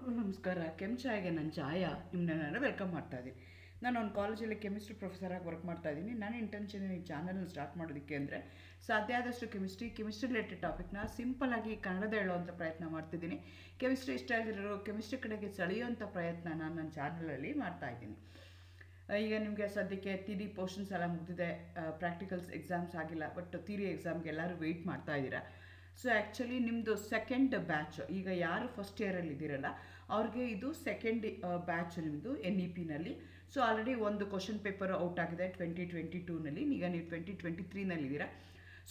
ಎಲ್ಲರಿಗೂ ನಮಸ್ಕಾರ. ಕೆಮ್ ಚಾಯ್ಗೆ ನಾನು ಛಾಯಾ ನಿಮ್ಮನ್ನ ವೆಲ್ಕಮ್ ಮಾಡ್ತಾ ಇದ್ದೀನಿ. ನಾನು ಒಂದು ಕಾಲೇಜಲ್ಲಿ ಕೆಮಿಸ್ಟ್ರಿ ಪ್ರೊಫೆಸರ್ ಆಗಿ ವರ್ಕ್ ಮಾಡ್ತಾ ಇದ್ದೀನಿ. ನನ್ನ ಇಂಟೆನ್ಷನ್ ಈ ಚಾನಲ್ನ ಸ್ಟಾರ್ಟ್ ಮಾಡೋದಕ್ಕೆ ಅಂದರೆ ಸಾಧ್ಯ ಆದಷ್ಟು ಕೆಮಿಸ್ಟ್ರಿ ರಿಲೇಟೆಡ್ ಟಾಪಿಕ್ನ ಸಿಂಪಲ್ಲಾಗಿ ಕನ್ನಡದ ಹೇಳುವಂಥ ಪ್ರಯತ್ನ ಮಾಡ್ತಿದ್ದೀನಿ. ಕೆಮಿಸ್ಟ್ರಿ ಇಷ್ಟ ಆಗಿರೋರು ಕೆಮಿಸ್ಟ್ರಿ ಕಡೆಗೆ ಸೆಳೆಯುವಂಥ ಪ್ರಯತ್ನ ನಾನು ನನ್ನ ಚಾನಲಲ್ಲಿ ಮಾಡ್ತಾ ಇದ್ದೀನಿ. ಈಗ ನಿಮಗೆ ಸದ್ಯಕ್ಕೆ ಥಿಯರಿ ಪೋರ್ಷನ್ಸ್ ಎಲ್ಲ ಮುಗಿದಿದೆ, ಪ್ರಾಕ್ಟಿಕಲ್ಸ್ ಎಕ್ಸಾಮ್ಸ್ ಆಗಿಲ್ಲ, ಬಟ್ ಥಿಯರಿ ಎಕ್ಸಾಮ್ಗೆ ಎಲ್ಲರೂ ವೆಯ್ಟ್ ಮಾಡ್ತಾ ಇದ್ದೀರಾ. ಸೊ ಆ್ಯಕ್ಚುಲಿ ನಿಮ್ಮದು ಸೆಕೆಂಡ್ ಬ್ಯಾಚ್, ಈಗ ಯಾರು ಫಸ್ಟ್ ಇಯರಲ್ಲಿ ಇದ್ದೀರಲ್ಲ ಅವ್ರಿಗೆ ಇದು ಸೆಕೆಂಡ್ ಬ್ಯಾಚ್ ನಿಮ್ಮದು NEPನಲ್ಲಿ. ಸೊ ಆಲ್ರೆಡಿ ಒಂದು ಕ್ವಶನ್ ಪೇಪರ್ ಔಟ್ ಆಗಿದೆ 2022ನಲ್ಲಿ. ಈಗ ನೀವು 2023ನಲ್ಲಿದ್ದೀರಾ.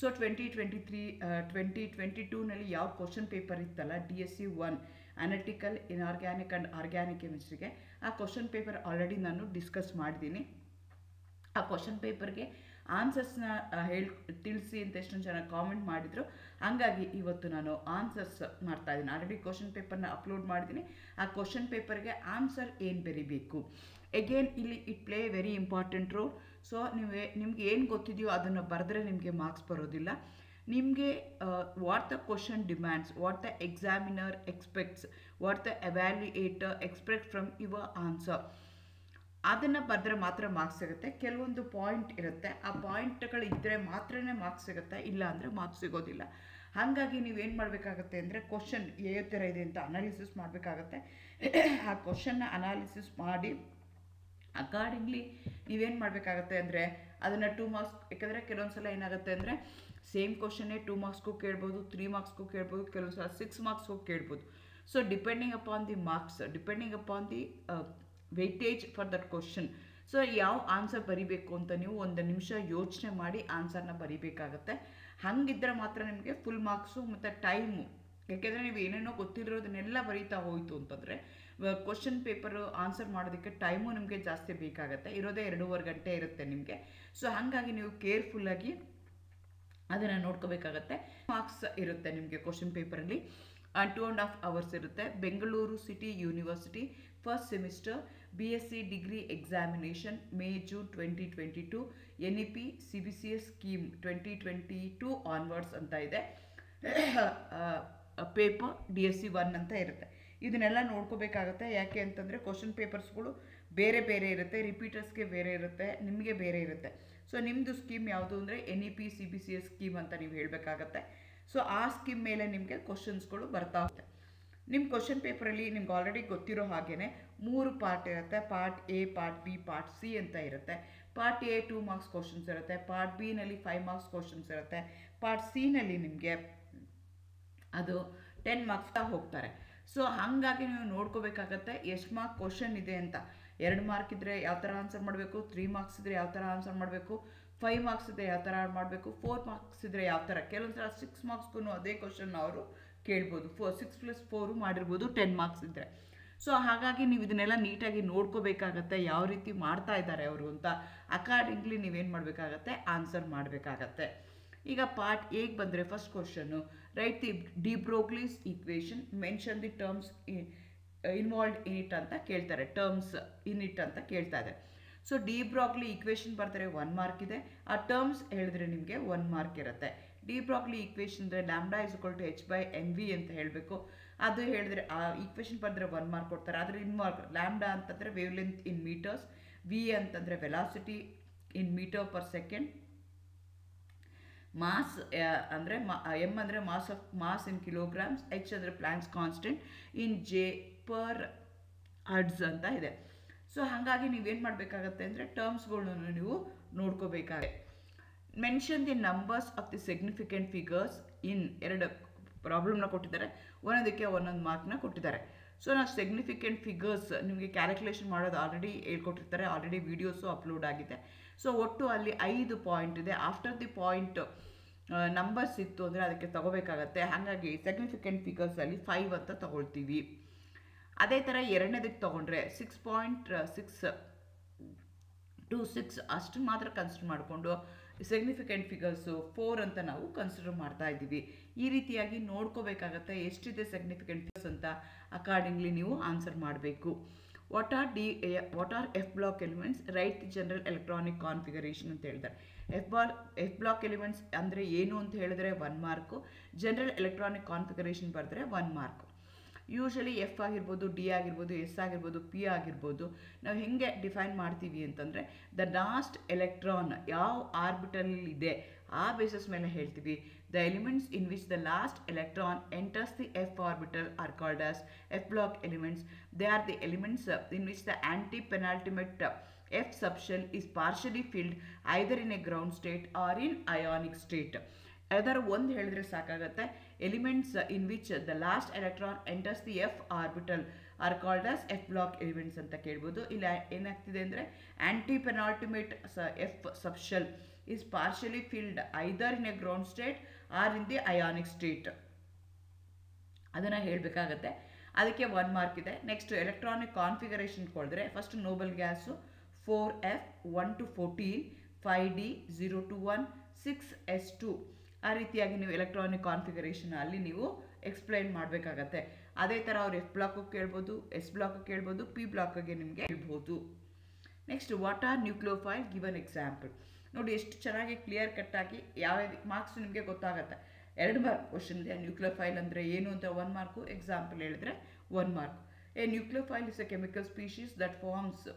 ಸೊ 2022ನಲ್ಲಿ ಯಾವ ಕ್ವಶನ್ ಪೇಪರ್ ಇತ್ತಲ್ಲ DSC-01 analytical inorganic and organic ಕೆಮಿಸ್ಟ್ರಿಗೆ, ಆ ಕ್ವಶನ್ ಪೇಪರ್ ಆಲ್ರೆಡಿ ನಾನು ಡಿಸ್ಕಸ್ ಮಾಡಿದ್ದೀನಿ. ಆ ಕ್ವಶನ್ ಪೇಪರ್ಗೆ ಆನ್ಸರ್ಸ್ನ ತಿಳಿಸಿ ಅಂತ ಎಷ್ಟೊಂದು ಜನ ಕಾಮೆಂಟ್ ಮಾಡಿದರು. ಹಾಗಾಗಿ ಇವತ್ತು ನಾನು ಆನ್ಸರ್ಸ್ ಮಾಡ್ತಾ ಇದ್ದೀನಿ. ಆಲ್ರೆಡಿ ಕ್ವಶನ್ ಪೇಪರ್ನ ಅಪ್ಲೋಡ್ ಮಾಡಿದ್ದೀನಿ. ಆ ಕ್ವಶನ್ ಪೇಪರ್ಗೆ ಆನ್ಸರ್ ಏನು ಬರೀಬೇಕು, ಎಗೇನ್ ಇಲ್ಲಿ it play very important role. So ನಿಮ್ಗೆ ಏನು ಗೊತ್ತಿದೆಯೋ ಅದನ್ನು ಬರೆದ್ರೆ ನಿಮಗೆ ಮಾರ್ಕ್ಸ್ ಬರೋದಿಲ್ಲ. ನಿಮಗೆ what the question demands, what the examiner expects, what the evaluator expect from your answer, ಅದನ್ನು ಬರೆದ್ರೆ ಮಾತ್ರ ಮಾರ್ಕ್ಸ್ ಸಿಗುತ್ತೆ. ಕೆಲವೊಂದು ಪಾಯಿಂಟ್ ಇರುತ್ತೆ, ಆ ಪಾಯಿಂಟ್ಗಳು ಇದ್ದರೆ ಮಾತ್ರನೇ ಮಾರ್ಕ್ಸ್ ಸಿಗುತ್ತೆ, ಇಲ್ಲ ಅಂದರೆ ಮಾರ್ಕ್ಸ್ ಸಿಗೋದಿಲ್ಲ. ಹಾಗಾಗಿ ನೀವೇನು ಮಾಡಬೇಕಾಗತ್ತೆ ಅಂದರೆ ಕ್ವಶನ್ ಯಾವ ಥರ ಇದೆ ಅಂತ ಅನಾಲಿಸಿಸ್ ಮಾಡಬೇಕಾಗತ್ತೆ. ಆ ಕ್ವಶನ್ನ ಅನಾಲಿಸಿಸ್ ಮಾಡಿ ಅಕಾರ್ಡಿಂಗ್ಲಿ ನೀವೇನು ಮಾಡಬೇಕಾಗತ್ತೆ ಅಂದರೆ ಅದನ್ನು 2 ಮಾರ್ಕ್ಸ್, ಯಾಕಂದರೆ ಕೆಲವೊಂದು ಸಲ ಏನಾಗುತ್ತೆ ಅಂದರೆ ಸೇಮ್ ಕ್ವಶನ್ನೇ 2 ಮಾರ್ಕ್ಸ್ಗೂ ಕೇಳ್ಬೋದು, 3 ಮಾರ್ಕ್ಸ್ಗೂ ಕೇಳ್ಬೋದು, ಕೆಲವೊಂದು ಸಲ 6 ಮಾರ್ಕ್ಸ್ಗೂ ಕೇಳ್ಬೋದು. So depending upon the marks, depending upon the weightage for that question. So ಯಾವ ಆನ್ಸರ್ ಬರಿಬೇಕು ಅಂತ ನೀವು 1 ನಿಮಿಷ ಯೋಚನೆ ಮಾಡಿ ಆನ್ಸರ್ನ ಬರಿಬೇಕಾಗತ್ತೆ. ಹಾಗಿದ್ದರೆ ಮಾತ್ರ ನಿಮಗೆ ಫುಲ್ ಮಾರ್ಕ್ಸು ಮತ್ತು ಟೈಮು, ಯಾಕೆಂದರೆ ನೀವು ಏನೇನೋ ಗೊತ್ತಿರೋದನ್ನೆಲ್ಲ ಬರೀತಾ ಹೋಯಿತು ಅಂತಂದರೆ ಕ್ವಶನ್ ಪೇಪರು ಆನ್ಸರ್ ಮಾಡೋದಕ್ಕೆ ಟೈಮು ನಿಮಗೆ ಜಾಸ್ತಿ ಬೇಕಾಗುತ್ತೆ. ಇರೋದೇ 2.5 ಗಂಟೆ ಇರುತ್ತೆ ನಿಮಗೆ. ಸೊ ಹಾಗಾಗಿ ನೀವು ಕೇರ್ಫುಲ್ಲಾಗಿ ಅದನ್ನು ನೋಡ್ಕೋಬೇಕಾಗತ್ತೆ. ಮಾರ್ಕ್ಸ್ ಇರುತ್ತೆ ನಿಮಗೆ ಕ್ವಶನ್ ಪೇಪರಲ್ಲಿ 2.5 hours ಇರುತ್ತೆ. Bengaluru city university first semester BSc degree examination May-June 2022, NEP CBCS scheme 2022 onwards ಅಂತ ಇದೆ. ಪೇಪರ್ DSC-1 ಅಂತ ಇರುತ್ತೆ. ಇದನ್ನೆಲ್ಲ ನೋಡ್ಕೋಬೇಕಾಗತ್ತೆ. ಯಾಕೆ ಅಂತಂದರೆ ಕ್ವಶನ್ ಪೇಪರ್ಸ್ಗಳು ಬೇರೆ ಬೇರೆ ಇರುತ್ತೆ, ರಿಪೀಟರ್ಸ್ಗೆ ಬೇರೆ ಇರುತ್ತೆ, ನಿಮಗೆ ಬೇರೆ ಇರುತ್ತೆ. ಸೊ ನಿಮ್ಮದು ಸ್ಕೀಮ್ ಯಾವುದು ಅಂದರೆ NEP CBCS ಸ್ಕೀಮ್ ಅಂತ ನೀವು ಹೇಳಬೇಕಾಗತ್ತೆ. ಸೊ ಆ ಸ್ಕೀಮ್ ಮೇಲೆ ನಿಮಗೆ ಕ್ವಶನ್ಸ್ಗಳು ಬರ್ತಾ ಹೋಗುತ್ತೆ. ನಿಮ್ಮ ಕ್ವಶನ್ ಪೇಪರಲ್ಲಿ ನಿಮ್ಗೆ ಆಲ್ರೆಡಿ ಗೊತ್ತಿರೋ ಹಾಗೇ 3 ಪಾರ್ಟ್ ಇರುತ್ತೆ. Part A, part B, part C ಅಂತ ಇರುತ್ತೆ. ಪಾರ್ಟ್ A 2 ಮಾರ್ಕ್ಸ್ ಕ್ವಶನ್ಸ್ ಇರುತ್ತೆ, ಪಾರ್ಟ್ B-ನಲ್ಲಿ 5 ಮಾರ್ಕ್ಸ್ ಕ್ವಶನ್ಸ್ ಇರುತ್ತೆ, ಪಾರ್ಟ್ C-ನಲ್ಲಿ ನಿಮಗೆ ಅದು 10 ಮಾರ್ಕ್ಸ್ ಹೋಗ್ತಾರೆ. ಸೊ ಹಾಗಾಗಿ ನೀವು ನೋಡ್ಕೋಬೇಕಾಗತ್ತೆ ಎಷ್ಟು ಮಾರ್ಕ್ ಕ್ವಶನ್ ಇದೆ ಅಂತ. 2 ಮಾರ್ಕ್ ಇದ್ದರೆ ಯಾವ ಥರ ಆನ್ಸರ್ ಮಾಡಬೇಕು, 3 ಮಾರ್ಕ್ಸ್ ಇದ್ದರೆ ಯಾವ ಥರ ಆನ್ಸರ್ ಮಾಡಬೇಕು, 5 ಮಾರ್ಕ್ಸ್ ಇದ್ದರೆ ಯಾವ ಥರ ಮಾಡಬೇಕು, 4 ಮಾರ್ಕ್ಸ್ ಇದ್ದರೆ ಯಾವ ಥರ. ಕೆಲವೊಂದು ಸಲ 6 ಮಾರ್ಕ್ಸ್ಗೂ ಅದೇ ಕ್ವಶನ್ ಅವರು ಕೇಳ್ಬೋದು. 6 + 4 ಮಾಡಿರ್ಬೋದು 10 ಮಾರ್ಕ್ಸ್ ಇದ್ದರೆ. ಸೊ ಹಾಗಾಗಿ ನೀವು ಇದನ್ನೆಲ್ಲ ನೀಟಾಗಿ ನೋಡ್ಕೋಬೇಕಾಗತ್ತೆ, ಯಾವ ರೀತಿ ಮಾಡ್ತಾ ಇದ್ದಾರೆ ಅವರು ಅಂತ. ಅಕಾರ್ಡಿಂಗ್ಲಿ ನೀವೇನು ಮಾಡಬೇಕಾಗತ್ತೆ, ಆನ್ಸರ್ ಮಾಡಬೇಕಾಗತ್ತೆ. ಈಗ ಪಾರ್ಟ್ ಎಗೆ ಬಂದರೆ first question, write the de Broglie's equation, mention the terms involved in it ಅಂತ ಕೇಳ್ತಾರೆ. ಟರ್ಮ್ಸ್ ಇನ್ ಇಟ್ ಅಂತ ಕೇಳ್ತಾ ಇದೆ. ಸೊ ಡಿ ಬ್ರಾಗ್ಲಿ ಈಕ್ವೇಷನ್ ಬರ್ತಾರೆ 1 ಮಾರ್ಕ್ ಇದೆ. ಆ ಟರ್ಮ್ಸ್ ಹೇಳಿದ್ರೆ ನಿಮಗೆ 1 ಮಾರ್ಕ್ ಇರುತ್ತೆ. ಡಿ ಬ್ರಾಗ್ಲಿ ಈಕ್ವೇಷನ್ ಅಂದರೆ ಲ್ಯಾಂಬ್ಡಾ = h/mv ಅಂತ ಹೇಳಬೇಕು. ಅದು ಹೇಳಿದ್ರೆ ಆ ಈಕ್ವೇಷನ್ ಬರೆದ್ರೆ 1 ಮಾರ್ಕ್ ಕೊಡ್ತಾರೆ. ಆದರೆ ಇನ್ವಾಲ್ವ್ ಲ್ಯಾಂಬ್ಡಾ ಅಂತಂದರೆ wavelength in metres, V ಅಂತಂದರೆ velocity in metre per second, mass ಅಂದರೆ ಎಮ್ ಅಂದರೆ ಮಾಸ್ ಇನ್ ಕಿಲೋಗ್ರಾಮ್ಸ್, H ಅಂದರೆ ಪ್ಲಾಂಕ್ಸ್ ಕಾನ್ಸ್ಟೆಂಟ್ ಇನ್ J/Hz ಅಂತ ಇದೆ. ಸೊ ಹಾಗಾಗಿ ನೀವೇನು ಮಾಡಬೇಕಾಗತ್ತೆ ಅಂದರೆ ಟರ್ಮ್ಸ್ಗಳನ್ನು ನೀವು ನೋಡ್ಕೋಬೇಕಾಗುತ್ತೆ. Mention the numbers of the significant figures in 2 ಪ್ರಾಬ್ಲಮ್ನ ಕೊಟ್ಟಿದ್ದಾರೆ, ಒಂದೊಂದಕ್ಕೆ 1 ಮಾರ್ಕ್ನ ಕೊಟ್ಟಿದ್ದಾರೆ. ಸೊ ನಾವು ಸಿಗ್ನಿಫಿಕೆಂಟ್ ಫಿಗರ್ಸ್ ನಿಮಗೆ ಕ್ಯಾಲ್ಕುಲೇಷನ್ ಮಾಡೋದು ಆಲ್ರೆಡಿ ಹೇಳ್ಕೊಟ್ಟಿರ್ತಾರೆ, ಆಲ್ರೆಡಿ ವೀಡಿಯೋಸು ಅಪ್ಲೋಡ್ ಆಗಿದೆ. ಸೊ ಒಟ್ಟು ಅಲ್ಲಿ 5 ಪಾಯಿಂಟ್ ಇದೆ. ಆಫ್ಟರ್ ದಿ ಪಾಯಿಂಟ್ ನಂಬರ್ಸ್ ಇತ್ತು ಅಂದರೆ ಅದಕ್ಕೆ ತಗೋಬೇಕಾಗತ್ತೆ. ಹಾಗಾಗಿ ಸಿಗ್ನಿಫಿಕೆಂಟ್ ಫಿಗರ್ಸಲ್ಲಿ 5 ಅಂತ ತಗೊಳ್ತೀವಿ. ಅದೇ ಥರ ಎರಡನೇದಕ್ಕೆ ತೊಗೊಂಡ್ರೆ 6.26 ಅಷ್ಟು ಮಾತ್ರ ಕನ್ಸಿಡರ್ ಮಾಡಿಕೊಂಡು ಸಿಗ್ನಿಫಿಕೆಂಟ್ ಫಿಗರ್ಸು 4 ಅಂತ ನಾವು ಕನ್ಸಿಡರ್ ಮಾಡ್ತಾ ಇದ್ದೀವಿ. ಈ ರೀತಿಯಾಗಿ ನೋಡ್ಕೋಬೇಕಾಗತ್ತೆ ಎಷ್ಟಿದೆ ಸಿಗ್ನಿಫಿಕೆಂಟ್ ಫಿಗರ್ಸ್ ಅಂತ. ಅಕಾರ್ಡಿಂಗ್ಲಿ ನೀವು ಆನ್ಸರ್ ಮಾಡಬೇಕು. What are F block elements, right the general electronic configuration ಅಂತ ಹೇಳ್ತಾರೆ. F ಬ್ಲಾಕ್ ಎಲಿಮೆಂಟ್ಸ್ ಅಂದರೆ ಏನು ಅಂತ ಹೇಳಿದ್ರೆ 1 ಮಾರ್ಕು, ಜನರಲ್ ಎಲೆಕ್ಟ್ರಾನಿಕ್ ಕಾನ್ಫಿಗರೇಷನ್ ಬರೆದ್ರೆ 1 ಮಾರ್ಕು. ಯೂಶಲಿ ಎಫ್ ಆಗಿರ್ಬೋದು, ಡಿ ಆಗಿರ್ಬೋದು, ಎಸ್ ಆಗಿರ್ಬೋದು, ಪಿ ಆಗಿರ್ಬೋದು. ನಾವು ಹೆಂಗೆ ಡಿಫೈನ್ ಮಾಡ್ತೀವಿ ಅಂತಂದರೆ ದ ಲಾಸ್ಟ್ ಎಲೆಕ್ಟ್ರಾನ್ ಯಾವ ಆರ್ಬಿಟಲ್ ಇದೆ ಆ ಬೇಸಿಸ್ ಮೇಲೆ ಹೇಳ್ತೀವಿ. The elements in which the last electron enters the F orbital are called as F block elements. They are the elements in which the aunty ಪೆನಾಲ್ಟಿಮೆಟ್ F subshell is partially filled either in a ground state or in ionic state. ಯಾವ್ದಾದ್ರು ಒಂದು ಹೇಳಿದ್ರೆ ಸಾಕಾಗತ್ತೆ. Elements in which the last electron enters the F orbital are called as F block elements ಅಂತ ಕೇಳ್ಬೋದು. ಇಲ್ಲಿ ಏನಾಗ್ತಿದೆ ಅಂದರೆ aunty penultimate F subshell is partially filled either in a ground state or in the ionic state. ಅದನ್ನು ಹೇಳಬೇಕಾಗತ್ತೆ. ಅದಕ್ಕೆ 1 mark ಇದೆ. Next electronic configuration ಕೊಡಿದ್ರೆ first noble gas 4F 1 to 14, 5D 0 to 1, 6S2 ಆ ರೀತಿಯಾಗಿ ನೀವು ಎಲೆಕ್ಟ್ರಾನಿಕ್ ಕಾನ್ಫಿಗರೇಷನ್ ಅಲ್ಲಿ ನೀವು ಎಕ್ಸ್ಪ್ಲೈನ್ ಮಾಡಬೇಕಾಗತ್ತೆ. ಅದೇ ಥರ ಅವ್ರು ಎಫ್ ಬ್ಲಾಕ್ ಕೇಳ್ಬೋದು, ಎಸ್ ಬ್ಲಾಕ್ ಕೇಳ್ಬೋದು, ಪಿ ಬ್ಲಾಕ್ಗೆ ನಿಮಗೆ ಹೇಳ್ಬೋದು. Next what are nucleophile, give an example. ನೋಡಿ ಎಷ್ಟು ಚೆನ್ನಾಗಿ ಕ್ಲಿಯರ್ ಕಟ್ಟಾಗಿ ಯಾವ ಮಾರ್ಕ್ಸ್ ನಿಮಗೆ ಗೊತ್ತಾಗುತ್ತೆ. 2 ಮಾರ್ಕ್ ಕ್ವಶನ್ ಇದೆ. ನ್ಯೂಕ್ಲಿಯೋಫೈಲ್ ಅಂದರೆ ಏನು ಅಂತ 1 ಮಾರ್ಕು, ಎಕ್ಸಾಂಪಲ್ ಹೇಳಿದ್ರೆ 1 mark. A nucleophile is a chemical species that forms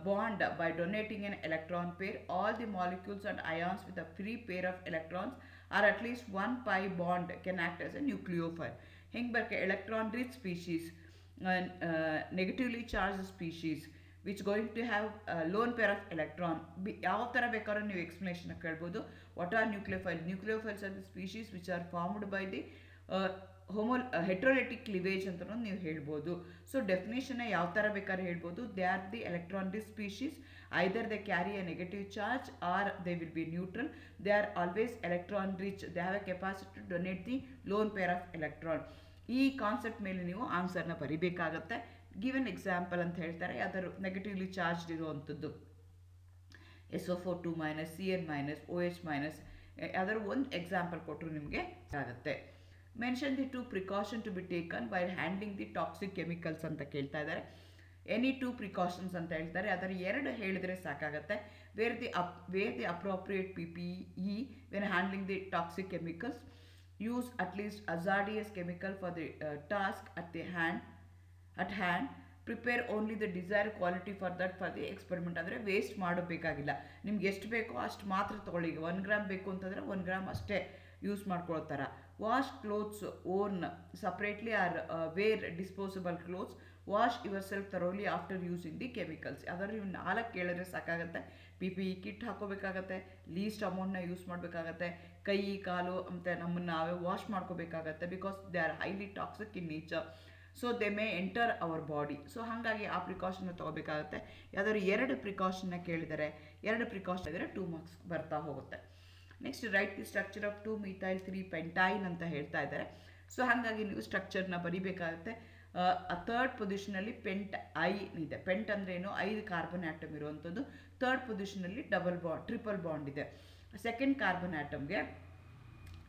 bond by donating an electron pair. All the molecules and ions with a free pair of electrons or at least 1 pi bond can act as a nucleophile. Hinge barke electron rich species, negatively charged species which going to have a lone pair of electron. ಯಾವ ಥರ ಬೇಕಾದ್ರೂ ನೀವು explanation ಕೇಳ್ಬೋದು. What are nucleophile? Nucleophiles are the species which are formed by the heterolytic cleavage ಅಂತ ನೀವು ಹೇಳ್ಬೋದು. So definition ಯಾವ ಥರ ಬೇಕಾದ್ರೆ ಹೇಳ್ಬೋದು. They are the electron rich species, either they carry a negative charge or they will be neutral. They are always electron rich. They have a capacity to donate the lone pair of electron. ಈ concept ಮೇಲೆ ನೀವು ಆನ್ಸರ್ನ ಬರಿಬೇಕಾಗತ್ತೆ. Given example ಅಂತ ಹೇಳ್ತಾರೆ. ಯಾವ್ದಾದ್ರು negatively charged ಇರುವಂಥದ್ದು SO4 2-, CN-, OH-, ಯಾವ್ದಾದ್ರು ಒಂದು example ಕೊಟ್ಟರು ನಿಮಗೆ ಆಗುತ್ತೆ. Mention the 2 precautions to be taken while handling the toxic chemicals ಅಂತ ಕೇಳ್ತಾ ಇದ್ದಾರೆ. ಎನಿ 2 precautions ಅಂತ ಹೇಳ್ತಾರೆ. ಅದರ 2 ಹೇಳಿದ್ರೆ ಸಾಕಾಗತ್ತೆ. Wear the appropriate PPE when handling the toxic chemicals. Use at least hazardous chemical for the task at hand. Prepare only the desired quality for the experiment. ಅಂದರೆ waste ಮಾಡಬೇಕಾಗಿಲ್ಲ. ನಿಮ್ಗೆ ಎಷ್ಟು ಬೇಕೋ ಅಷ್ಟು ಮಾತ್ರ ತೊಗೊಳ್ಳಿ. 1 ಗ್ರಾಮ್ ಬೇಕು ಅಂತಂದರೆ 1 ಗ್ರಾಮ್ ಅಷ್ಟೇ ಯೂಸ್ ಮಾಡ್ಕೊಳ್ತಾರ. Wash clothes own separately or wear disposable clothes. Wash yourself thoroughly after using the chemicals. ಯಾವ್ದಾದ್ರು ನೀವು 4 ಕೇಳಿದ್ರೆ ಸಾಕಾಗುತ್ತೆ. PPE ಕಿಟ್ ಹಾಕೋಬೇಕಾಗತ್ತೆ, ಲೀಸ್ಟ್ ಅಮೌಂಟ್ನ ಯೂಸ್ ಮಾಡಬೇಕಾಗತ್ತೆ, ಕೈ ಕಾಲು ಮತ್ತು ನಮ್ಮನ್ನು ನಾವೇ ವಾಶ್ ಮಾಡ್ಕೋಬೇಕಾಗತ್ತೆ. Because they are highly toxic in nature. So they may enter our body. So ಹಾಗಾಗಿ ಆ ಪ್ರಿಕಾಷನ್ನ ತೊಗೋಬೇಕಾಗತ್ತೆ. ಯಾವ್ದಾದ್ರು 2 ಪ್ರಿಕಾಷನ್ನ ಕೇಳಿದರೆ 2 ಪ್ರಿಕಾಷನ್ ಇದ್ದರೆ 2 ಮಾರ್ಕ್ಸ್ ಬರ್ತಾ ಹೋಗುತ್ತೆ. Next right the structure of 2-methyl-3-pentyne ಅಂತ ಹೇಳ್ತಾ ಇದ್ದಾರೆ. ಸೊ ಹಾಗಾಗಿ ನೀವು ಸ್ಟ್ರಕ್ಚರ್ನ ಬರಿಬೇಕಾಗುತ್ತೆ. ಥರ್ಡ್ ಪೊಸಿಷನಲ್ಲಿ ಪೆಂಟ್ ಐ ಇದೆ. ಪೆಂಟ್ ಅಂದರೆ ಏನು? 5 ಕಾರ್ಬನ್ ಆಟಮ್ ಇರುವಂಥದ್ದು. ಥರ್ಡ್ ಪೊಸಿಷನಲ್ಲಿ ಟ್ರಿಪಲ್ ಬಾಂಡ್ ಇದೆ. ಸೆಕೆಂಡ್ ಕಾರ್ಬನ್ ಆಟಮ್ಗೆ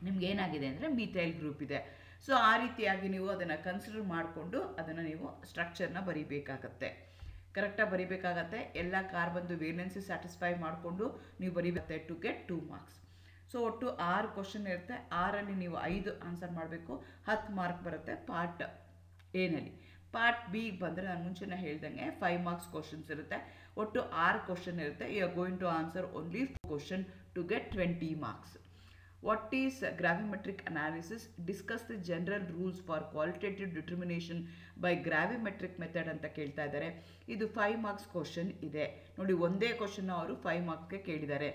ನಿಮ್ಗೆ ಏನಾಗಿದೆ ಅಂದರೆ ಮೀಥೈಲ್ ಗ್ರೂಪ್ ಇದೆ. ಸೊ ಆ ರೀತಿಯಾಗಿ ನೀವು ಅದನ್ನು ಕನ್ಸಿಡರ್ ಮಾಡಿಕೊಂಡು ಅದನ್ನು ನೀವು ಸ್ಟ್ರಕ್ಚರ್ನ ಬರಿಬೇಕಾಗತ್ತೆ. ಕರೆಕ್ಟಾಗಿ ಬರಿಬೇಕಾಗತ್ತೆ. ಎಲ್ಲ ಕಾರ್ಬನ್ದು ವೇಲೆನ್ಸಿ ಸ್ಯಾಟಿಸ್ಫೈ ಮಾಡಿಕೊಂಡು ನೀವು ಬರಿಬೇಕು ಟು ಗೆಟ್ 2 ಮಾರ್ಕ್ಸ್. ಸೊ ಒಟ್ಟು 6 ಕ್ವಶನ್ ಇರುತ್ತೆ. 6ರಲ್ಲಿ ನೀವು 5 ಆನ್ಸರ್ ಮಾಡಬೇಕು. 10 ಮಾರ್ಕ್ ಬರುತ್ತೆ ಪಾರ್ಟ್ ಎನಲ್ಲಿ. ಪಾರ್ಟ್ ಬಿ ಬಂದರೆ ನಾನು ಮುಂಚೆನೇ ಹೇಳ್ದಂಗೆ 5 ಮಾರ್ಕ್ಸ್ ಕ್ವಶನ್ಸ್ ಇರುತ್ತೆ. ಒಟ್ಟು 6 ಕ್ವಶನ್ ಇರುತ್ತೆ. You are going to answer only 4 question to get 20 marks. What is gravimetric analysis? Discuss the general rules for qualitative determination by gravimetric method ಅಂತ ಕೇಳ್ತಾ ಇದ್ದಾರೆ. ಇದು 5 ಮಾರ್ಕ್ಸ್ ಕ್ವಶನ್ ಇದೆ. ನೋಡಿ ಒಂದೇ ಕ್ವಶನ್ ಅವರು 5 ಮಾರ್ಕ್ಸ್ಗೆ ಕೇಳಿದ್ದಾರೆ.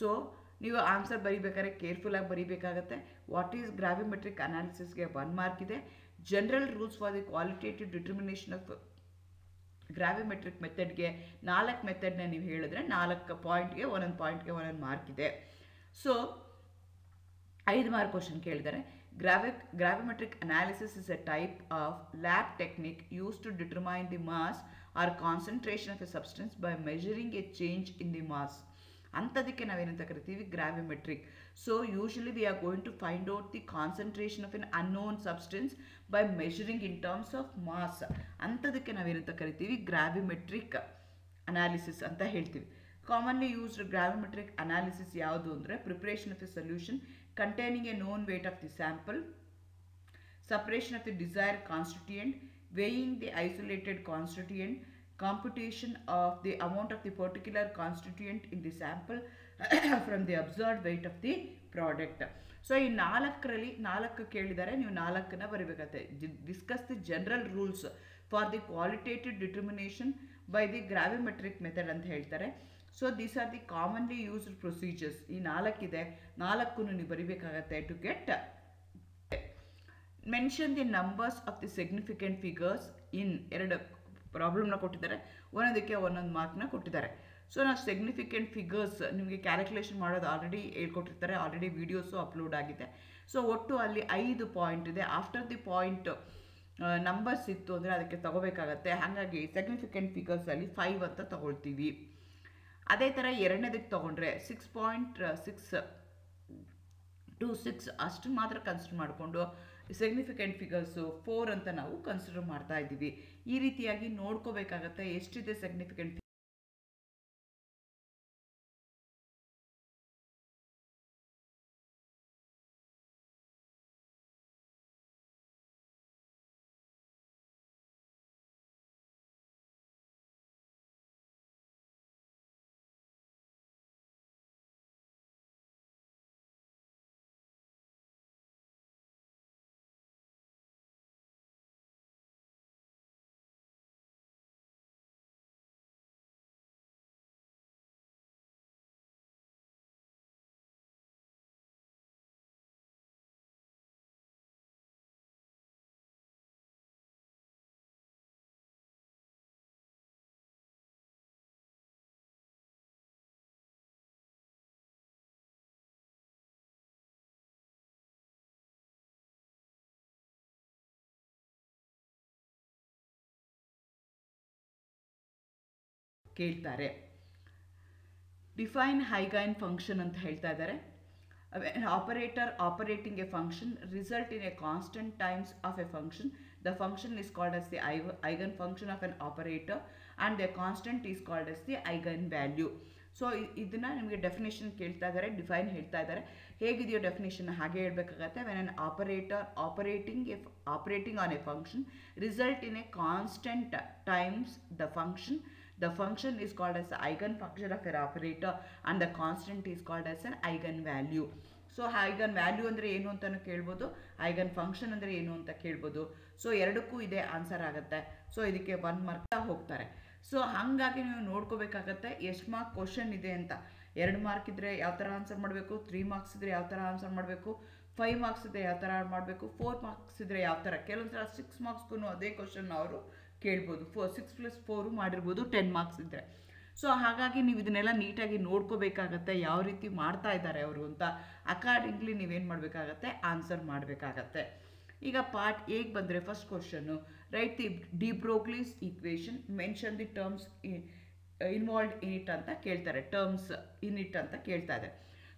ಸೊ ನೀವು ಆನ್ಸರ್ ಬರಿಬೇಕಾದ್ರೆ ಕೇರ್ಫುಲ್ಲಾಗಿ ಬರಿಬೇಕಾಗತ್ತೆ. ವಾಟ್ ಈಸ್ ಗ್ರಾವಿಮೆಟ್ರಿಕ್ ಅನಾಲಿಸಿಸ್ಗೆ 1 ಮಾರ್ಕ್ ಇದೆ. General rules for the qualitative determination of gravimetric ಮೆಥಡ್ಗೆ 4 ಮೆಥಡ್ನ ನೀವು ಹೇಳಿದ್ರೆ 4 ಪಾಯಿಂಟ್ಗೆ ಒಂದೊಂದು ಪಾಯಿಂಟ್ಗೆ ಒಂದೊಂದು ಮಾರ್ಕ್ ಇದೆ. ಸೊ 5 ಮಾರ್ಕ್ ಕ್ವಶನ್ ಕೇಳಿದ್ದಾರೆ. Gravimetric analysis is a type of lab technique used to determine the mass or concentration of a substance by measuring a change in the mass. ಅಂಥದಕ್ಕೆ ನಾವೇನಂತ ಕರಿತೀವಿ? Gravimetric. So usually we are going to find out the concentration of an unknown substance by measuring in terms of mass. ಅಂಥದಕ್ಕೆ ನಾವೇನಂತ ಕರಿತೀವಿ? ಗ್ರಾವಿಮೆಟ್ರಿಕ್ analysis ಅಂತ ಹೇಳ್ತೀವಿ. Commonly used ಗ್ರಾವಿಮೆಟ್ರಿಕ್ analysis ಯಾವುದು ಅಂದರೆ preparation of A solution containing a known weight of the sample. separation of the desired constituent, weighing the isolated constituent, computation of the amount of the particular constituent in the sample from the observed weight of the product. So ಈ ನಾಲ್ಕು ಕೇಳಿದರೆ ನೀವು ನಾಲ್ಕನ್ನ ಬರೀಬೇಕಾಗುತ್ತೆ. Discuss the general rules for the qualitative determination by the gravimetric method ಅಂತ ಹೇಳ್ತಾರೆ. So these are the commonly used procedures. ಈ ನಾಲ್ಕಿದೆ, ನಾಲ್ಕನ್ನು ನೀವು ಬರೀಬೇಕಾಗತ್ತೆ to get. Mention the numbers of the significant figures in. ಎರಡು ಪ್ರಾಬ್ಲಮ್ನ ಕೊಟ್ಟಿದ್ದಾರೆ, ಒಂದೊಂದಕ್ಕೆ ಒಂದೊಂದು ಮಾರ್ಕ್ನ ಕೊಟ್ಟಿದ್ದಾರೆ. ಸೊ ನಾವು ಸಿಗ್ನಿಫಿಕೆಂಟ್ ಫಿಗರ್ಸ್ ನಿಮಗೆ ಕ್ಯಾಲ್ಕುಲೇಷನ್ ಮಾಡೋದು ಆಲ್ರೆಡಿ ಹೇಳ್ಕೊಟ್ಟಿರ್ತಾರೆ, ಆಲ್ರೆಡಿ ವೀಡಿಯೋಸು ಅಪ್ಲೋಡ್ ಆಗಿದೆ. ಸೊ ಒಟ್ಟು ಅಲ್ಲಿ 5 ಪಾಯಿಂಟ್ ಇದೆ. ಆಫ್ಟರ್ ದಿ ಪಾಯಿಂಟ್ ನಂಬರ್ಸ್ ಇತ್ತು ಅಂದರೆ ಅದಕ್ಕೆ ತಗೋಬೇಕಾಗತ್ತೆ. ಹಾಗಾಗಿ ಸಿಗ್ನಿಫಿಕೆಂಟ್ ಫಿಗರ್ಸಲ್ಲಿ 5 ಅಂತ ತಗೊಳ್ತೀವಿ. ಅದೇ ಥರ ಎರಡನೇದಕ್ಕೆ ತೊಗೊಂಡ್ರೆ 6.626 ಅಷ್ಟು ಮಾತ್ರ ಕನ್ಸಿಡರ್ ಮಾಡಿಕೊಂಡು ಸಿಗ್ನಿಫಿಕೆಂಟ್ ಫಿಗರ್ಸು 4 ಅಂತ ನಾವು ಕನ್ಸಿಡರ್ ಮಾಡ್ತಾ ಇದ್ದೀವಿ. ಈ ರೀತಿಯಾಗಿ ನೋಡ್ಕೋಬೇಕಾಗತ್ತೆ ಎಷ್ಟಿದೆ ಸಿಗ್ನಿಫಿಕೆಂಟ್ ಕೇಳ್ತಾರೆ. ಡಿಫೈನ್ ಐಗೆನ್ ಫಂಕ್ಷನ್ ಅಂತ ಹೇಳ್ತಾ ಇದ್ದಾರೆ. Operator operating A function result in a constant times of A function. The function is called as the eigen function of N operator and the constant is called as the eigen value. So ಇದನ್ನ ನಿಮಗೆ definition ಕೇಳ್ತಾ ಇದ್ದಾರೆ, define ಹೇಳ್ತಾ ಇದ್ದಾರೆ. ಹೇಗಿದೆಯೋ definition ಹಾಗೆ ಹೇಳ್ಬೇಕಾಗತ್ತೆ. When an operator operating on a function result in a constant times the function is called as the eigen function of an operator and the constant is called as an eigen value. So eigen value ಅಂದರೆ ಏನು ಅಂತಲೂ ಕೇಳ್ಬೋದು, eigen function ಅಂದರೆ ಏನು ಅಂತ ಕೇಳ್ಬೋದು. So ಎರಡಕ್ಕೂ ಇದೆ ಆನ್ಸರ್ ಆಗುತ್ತೆ. ಸೊ ಇದಕ್ಕೆ 1 ಮಾರ್ಕ್ ಹೋಗ್ತಾರೆ. ಸೊ ಹಾಗಾಗಿ ನೀವು ನೋಡ್ಕೋಬೇಕಾಗತ್ತೆ ಎಷ್ಟು ಮಾರ್ಕ್ ಕ್ವಶನ್ ಇದೆ ಅಂತ. 2 ಮಾರ್ಕ್ ಇದ್ದರೆ ಯಾವ ಥರ ಆನ್ಸರ್ ಮಾಡಬೇಕು, 3 ಮಾರ್ಕ್ಸ್ ಇದ್ದರೆ ಯಾವ ಥರ ಆನ್ಸರ್ ಮಾಡಬೇಕು, 5 ಮಾರ್ಕ್ಸ್ ಇದ್ದರೆ ಯಾವ ಥರ ಮಾಡಬೇಕು, 4 ಮಾರ್ಕ್ಸ್ ಇದ್ದರೆ ಯಾವ ಥರ. ಕೆಲವೊಂದು ಸಲ 6 ಮಾರ್ಕ್ಸ್ಗೂ ಅದೇ ಕ್ವಶನ್ ಅವರು ಕೇಳ್ಬೋದು. 6+4 ಮಾಡಿರ್ಬೋದು 10 ಮಾರ್ಕ್ಸ್ ಇದ್ದರೆ. ಸೊ ಹಾಗಾಗಿ ನೀವು ಇದನ್ನೆಲ್ಲ ನೀಟಾಗಿ ನೋಡ್ಕೋಬೇಕಾಗತ್ತೆ, ಯಾವ ರೀತಿ ಮಾಡ್ತಾ ಇದ್ದಾರೆ ಅವರು ಅಂತ. ಅಕಾರ್ಡಿಂಗ್ಲಿ ನೀವೇನು ಮಾಡಬೇಕಾಗತ್ತೆ, ಆನ್ಸರ್ ಮಾಡಬೇಕಾಗತ್ತೆ. ಈಗ ಪಾರ್ಟ್ ಎಗೆ ಬಂದರೆ first question, write the de Broglie's equation, mention the terms involved in it ಅಂತ ಕೇಳ್ತಾರೆ. ಟರ್ಮ್ಸ್ ಇನ್ ಇಟ್ ಅಂತ ಕೇಳ್ತಾ ಇದೆ.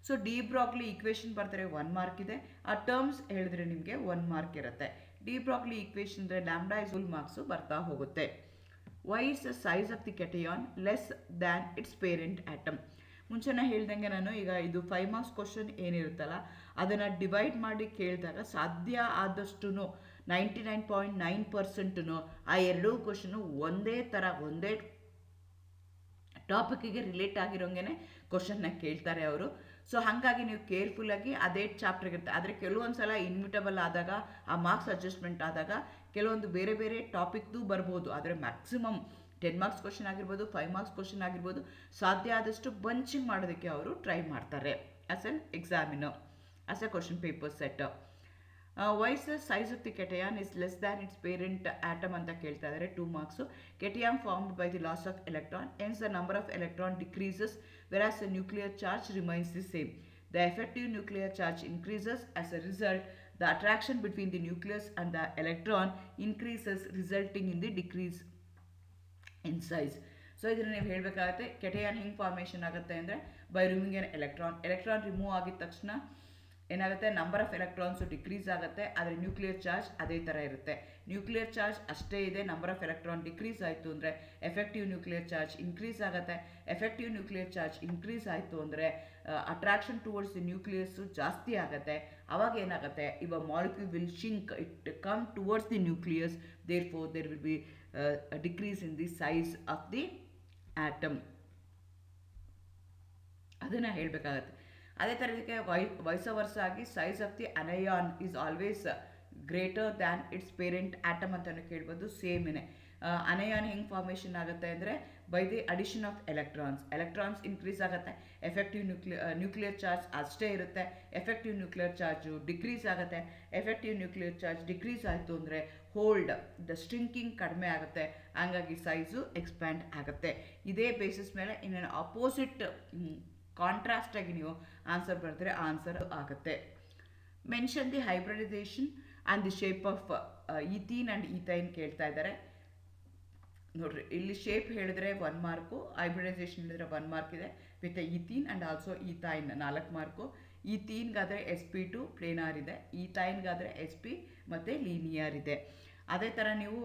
ಸೊ ಡಿ ಬ್ರೋಗ್ಲಿ ಈಕ್ವೇಷನ್ ಬರ್ತಾರೆ 1 ಮಾರ್ಕ್ ಇದೆ. ಆ ಟರ್ಮ್ಸ್ ಹೇಳಿದ್ರೆ ನಿಮಗೆ 1 ಮಾರ್ಕ್ ಇರುತ್ತೆ. ಡಿ ಬ್ರೋಗ್ಲಿ ಈಕ್ವೇಷನ್ ಅಂದರೆ ಲ್ಯಾಂಬ್ಡಾ ಇಸ್ ಫುಲ್ ಮಾರ್ಕ್ಸು ಬರ್ತಾ ಹೋಗುತ್ತೆ. Why is the size of the cation less than its parent atom. ಮುಂಚೆನೇ ಹೇಳ್ದಂಗೆ ನಾನು ಈಗ ಇದು 5 ಮಾರ್ಕ್ಸ್ ಕ್ವಶನ್ ಏನಿರುತ್ತಲ್ಲ ಅದನ್ನು ಡಿವೈಡ್ ಮಾಡಿ ಕೇಳಿದಾಗ ಸಾಧ್ಯ ಆದಷ್ಟು 99.9% ಆ ಎರಡೂ ಕ್ವಶನು ಒಂದೇ ಥರ ಒಂದೇ ಟಾಪಿಕ್ಕಿಗೆ ರಿಲೇಟ್ ಆಗಿರೋಂಗೆ ಕ್ವಶನ್ನ ಕೇಳ್ತಾರೆ ಅವರು. ಸೊ ಹಾಗಾಗಿ ನೀವು ಕೇರ್ಫುಲ್ಲಾಗಿ ಅದೇ ಚಾಪ್ಟರ್ಗೆ ಇರುತ್ತೆ. ಆದರೆ ಕೆಲವೊಂದು ಸಲ ಇನ್ವಿಟಬಲ್ ಆದಾಗ ಆ ಮಾರ್ಕ್ಸ್ ಅಡ್ಜಸ್ಟ್ಮೆಂಟ್ ಆದಾಗ ಕೆಲವೊಂದು ಬೇರೆ ಬೇರೆ ಟಾಪಿಕ್ದು ಬರ್ಬೋದು. ಆದರೆ ಮ್ಯಾಕ್ಸಿಮಮ್ 10 ಮಾರ್ಕ್ಸ್ ಕ್ವಶನ್ ಆಗಿರ್ಬೋದು, 5 ಮಾರ್ಕ್ಸ್ ಕ್ವಶನ್ ಆಗಿರ್ಬೋದು, ಸಾಧ್ಯ ಆದಷ್ಟು ಬಂಚಿಂಗ್ ಮಾಡೋದಕ್ಕೆ ಅವರು ಟ್ರೈ ಮಾಡ್ತಾರೆ as an examiner, as a question paper set. Why is the size of the cation is less than its parent atom ಅಂತ ಕೇಳ್ತಾ ಇದ್ದಾರೆ. 2 marks. Cation formed by the loss of electron, hence the number of electron decreases whereas the nuclear charge remains the same. The effective nuclear charge increases. As a result, the attraction between the nucleus and the electron increases, resulting in the decrease in size. So ಇದನ್ನು ನೀವು ಹೇಳಬೇಕಾಗುತ್ತೆ. ಕೆಟಯಾನ್ ಹೆಂಗೆ formation ಆಗುತ್ತೆ ಅಂದರೆ by removing N electron remove ಆಗಿದ ತಕ್ಷಣ ಏನಾಗುತ್ತೆ, number of electrons decrease ಆಗುತ್ತೆ. ಆದರೆ ನ್ಯೂಕ್ಲಿಯರ್ ಚಾರ್ಜ್ ಅದೇ ಥರ ಇರುತ್ತೆ. ನ್ಯೂಕ್ಲಿಯರ್ ಚಾರ್ಜ್ ಅಷ್ಟೇ ಇದೆ, ನಂಬರ್ ಆಫ್ ಎಲೆಕ್ಟ್ರಾನ್ ಡಿಕ್ರೀಸ್ ಆಯಿತು ಅಂದರೆ ಎಫೆಕ್ಟಿವ್ ನ್ಯೂಕ್ಲಿಯರ್ ಚಾರ್ಜ್ ಇನ್ಕ್ರೀಸ್ ಆಗುತ್ತೆ. ಎಫೆಕ್ಟಿವ್ ನ್ಯೂಕ್ಲಿಯರ್ ಚಾರ್ಜ್ ಇನ್ಕ್ರೀಸ್ ಆಯಿತು ಅಂದರೆ ಅಟ್ರಾಕ್ಷನ್ ಟುವರ್ಡ್ಸ್ ದಿ ನ್ಯೂಕ್ಲಿಯಸ್ಸು ಜಾಸ್ತಿ ಆಗುತ್ತೆ. ಆವಾಗ ಏನಾಗುತ್ತೆ, ಇವಾಗ molecule will shrink, it come towards the nucleus, therefore there will be decrease in the size of the atom. ಅದನ್ನು ಹೇಳಬೇಕಾಗತ್ತೆ. ಅದೇ ಥರ ಇದಕ್ಕೆ ವೈಸ ವರ್ಸ ಆಗಿ size of the anion is always greater than its parent atom ಅಂತಲೂ ಕೇಳ್ಬೋದು. ಸೇಮೇನೆ anion ಹೆಂಗೆ ಫಾರ್ಮೇಷನ್ ಆಗುತ್ತೆ ಅಂದರೆ by the addition of electrons increase ಆಗುತ್ತೆ, ಎಫೆಕ್ಟಿವ್ ನ್ಯೂಕ್ಲಿಯರ್ ಚಾರ್ಜ್ ಅಷ್ಟೇ ಇರುತ್ತೆ, ಎಫೆಕ್ಟಿವ್ ನ್ಯೂಕ್ಲಿಯರ್ ಚಾರ್ಜು ಡಿಕ್ರೀಸ್ ಆಗುತ್ತೆ. ಎಫೆಕ್ಟಿವ್ ನ್ಯೂಕ್ಲಿಯರ್ ಚಾರ್ಜ್ ಡಿಕ್ರೀಸ್ ಆಯಿತು ಅಂದರೆ ಹೋಲ್ಡ್ ದ ಸ್ಟ್ರಿಂಕಿಂಗ್ ಕಡಿಮೆ ಆಗುತ್ತೆ, ಹಂಗಾಗಿ ಸೈಜು ಎಕ್ಸ್ಪ್ಯಾಂಡ್ ಆಗುತ್ತೆ. ಇದೇ ಬೇಸಿಸ್ ಮೇಲೆ ಇನ್ನೇನು ಅಪೋಸಿಟ್ ಕಾಂಟ್ರಾಸ್ಟ್ ಆಗಿ ನೀವು ಆನ್ಸರ್ ಬರೆದ್ರೆ ಆನ್ಸರ್ ಆಗುತ್ತೆ. Mention the hybridisation and the shape of ethene and ethyne ಕೇಳ್ತಾ ಇದ್ದಾರೆ. ನೋಡ್ರಿ, ಇಲ್ಲಿ ಶೇಪ್ ಹೇಳಿದ್ರೆ 1 ಮಾರ್ಕು, ಹೈಬ್ರಿಡೈಸೇಷನ್ ಹೇಳಿದ್ರೆ 1 ಮಾರ್ಕ್ ಇದೆ. With ethene and also ethyne 4 mark. ಈಥೀನ್ಗಾದರೆ sp2 ಪ್ಲೇನಾರ್ ಇದೆ, ಈಥೈನ್ಗಾದರೆ sp ಮತ್ತು ಲೀನಿಯರ್ ಇದೆ. ಅದೇ ಥರ ನೀವು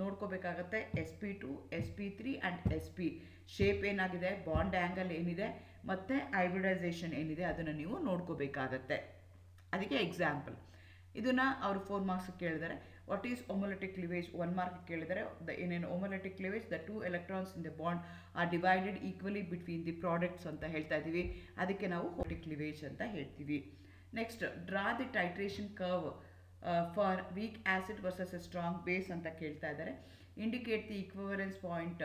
ನೋಡ್ಕೋಬೇಕಾಗತ್ತೆ sp2, sp3 ಆ್ಯಂಡ್ sp ಶೇಪ್ ಏನಾಗಿದೆ, ಬಾಂಡ್ ಆ್ಯಂಗಲ್ ಏನಿದೆ ಮತ್ತು ಹೈಬ್ರಿಡೈಸೇಷನ್ ಏನಿದೆ ಅದನ್ನು ನೀವು ನೋಡ್ಕೋಬೇಕಾಗತ್ತೆ. ಅದಕ್ಕೆ ಎಕ್ಸಾಂಪಲ್ ಇದನ್ನು ಅವರು 4 ಮಾರ್ಕ್ಸ್ ಕೇಳಿದ್ದಾರೆ. ವಾಟ್ ಈಸ್ ಹೋಮೋಲಿಟಿಕ್ ಕ್ಲಿವೇಜ್ 1 ಮಾರ್ಕ್ ಕೇಳಿದರೆ. ಏನೇನು ಹೋಮೋಲಿಟಿಕ್ ಕ್ಲಿವೇಜ್, the 2 electrons in the bond are divided equally between the products ಅಂತ ಹೇಳ್ತಾ ಇದ್ದೀವಿ, ಅದಕ್ಕೆ ನಾವು ಹೋಮೋಲಿಟಿಕ್ ಕ್ಲಿವೇಜ್ ಅಂತ ಹೇಳ್ತೀವಿ. Next, draw the titration curve for weak acid versus a strong base ಅಂತ ಕೇಳ್ತಾ ಇದ್ದಾರೆ. Indicate the equivalence point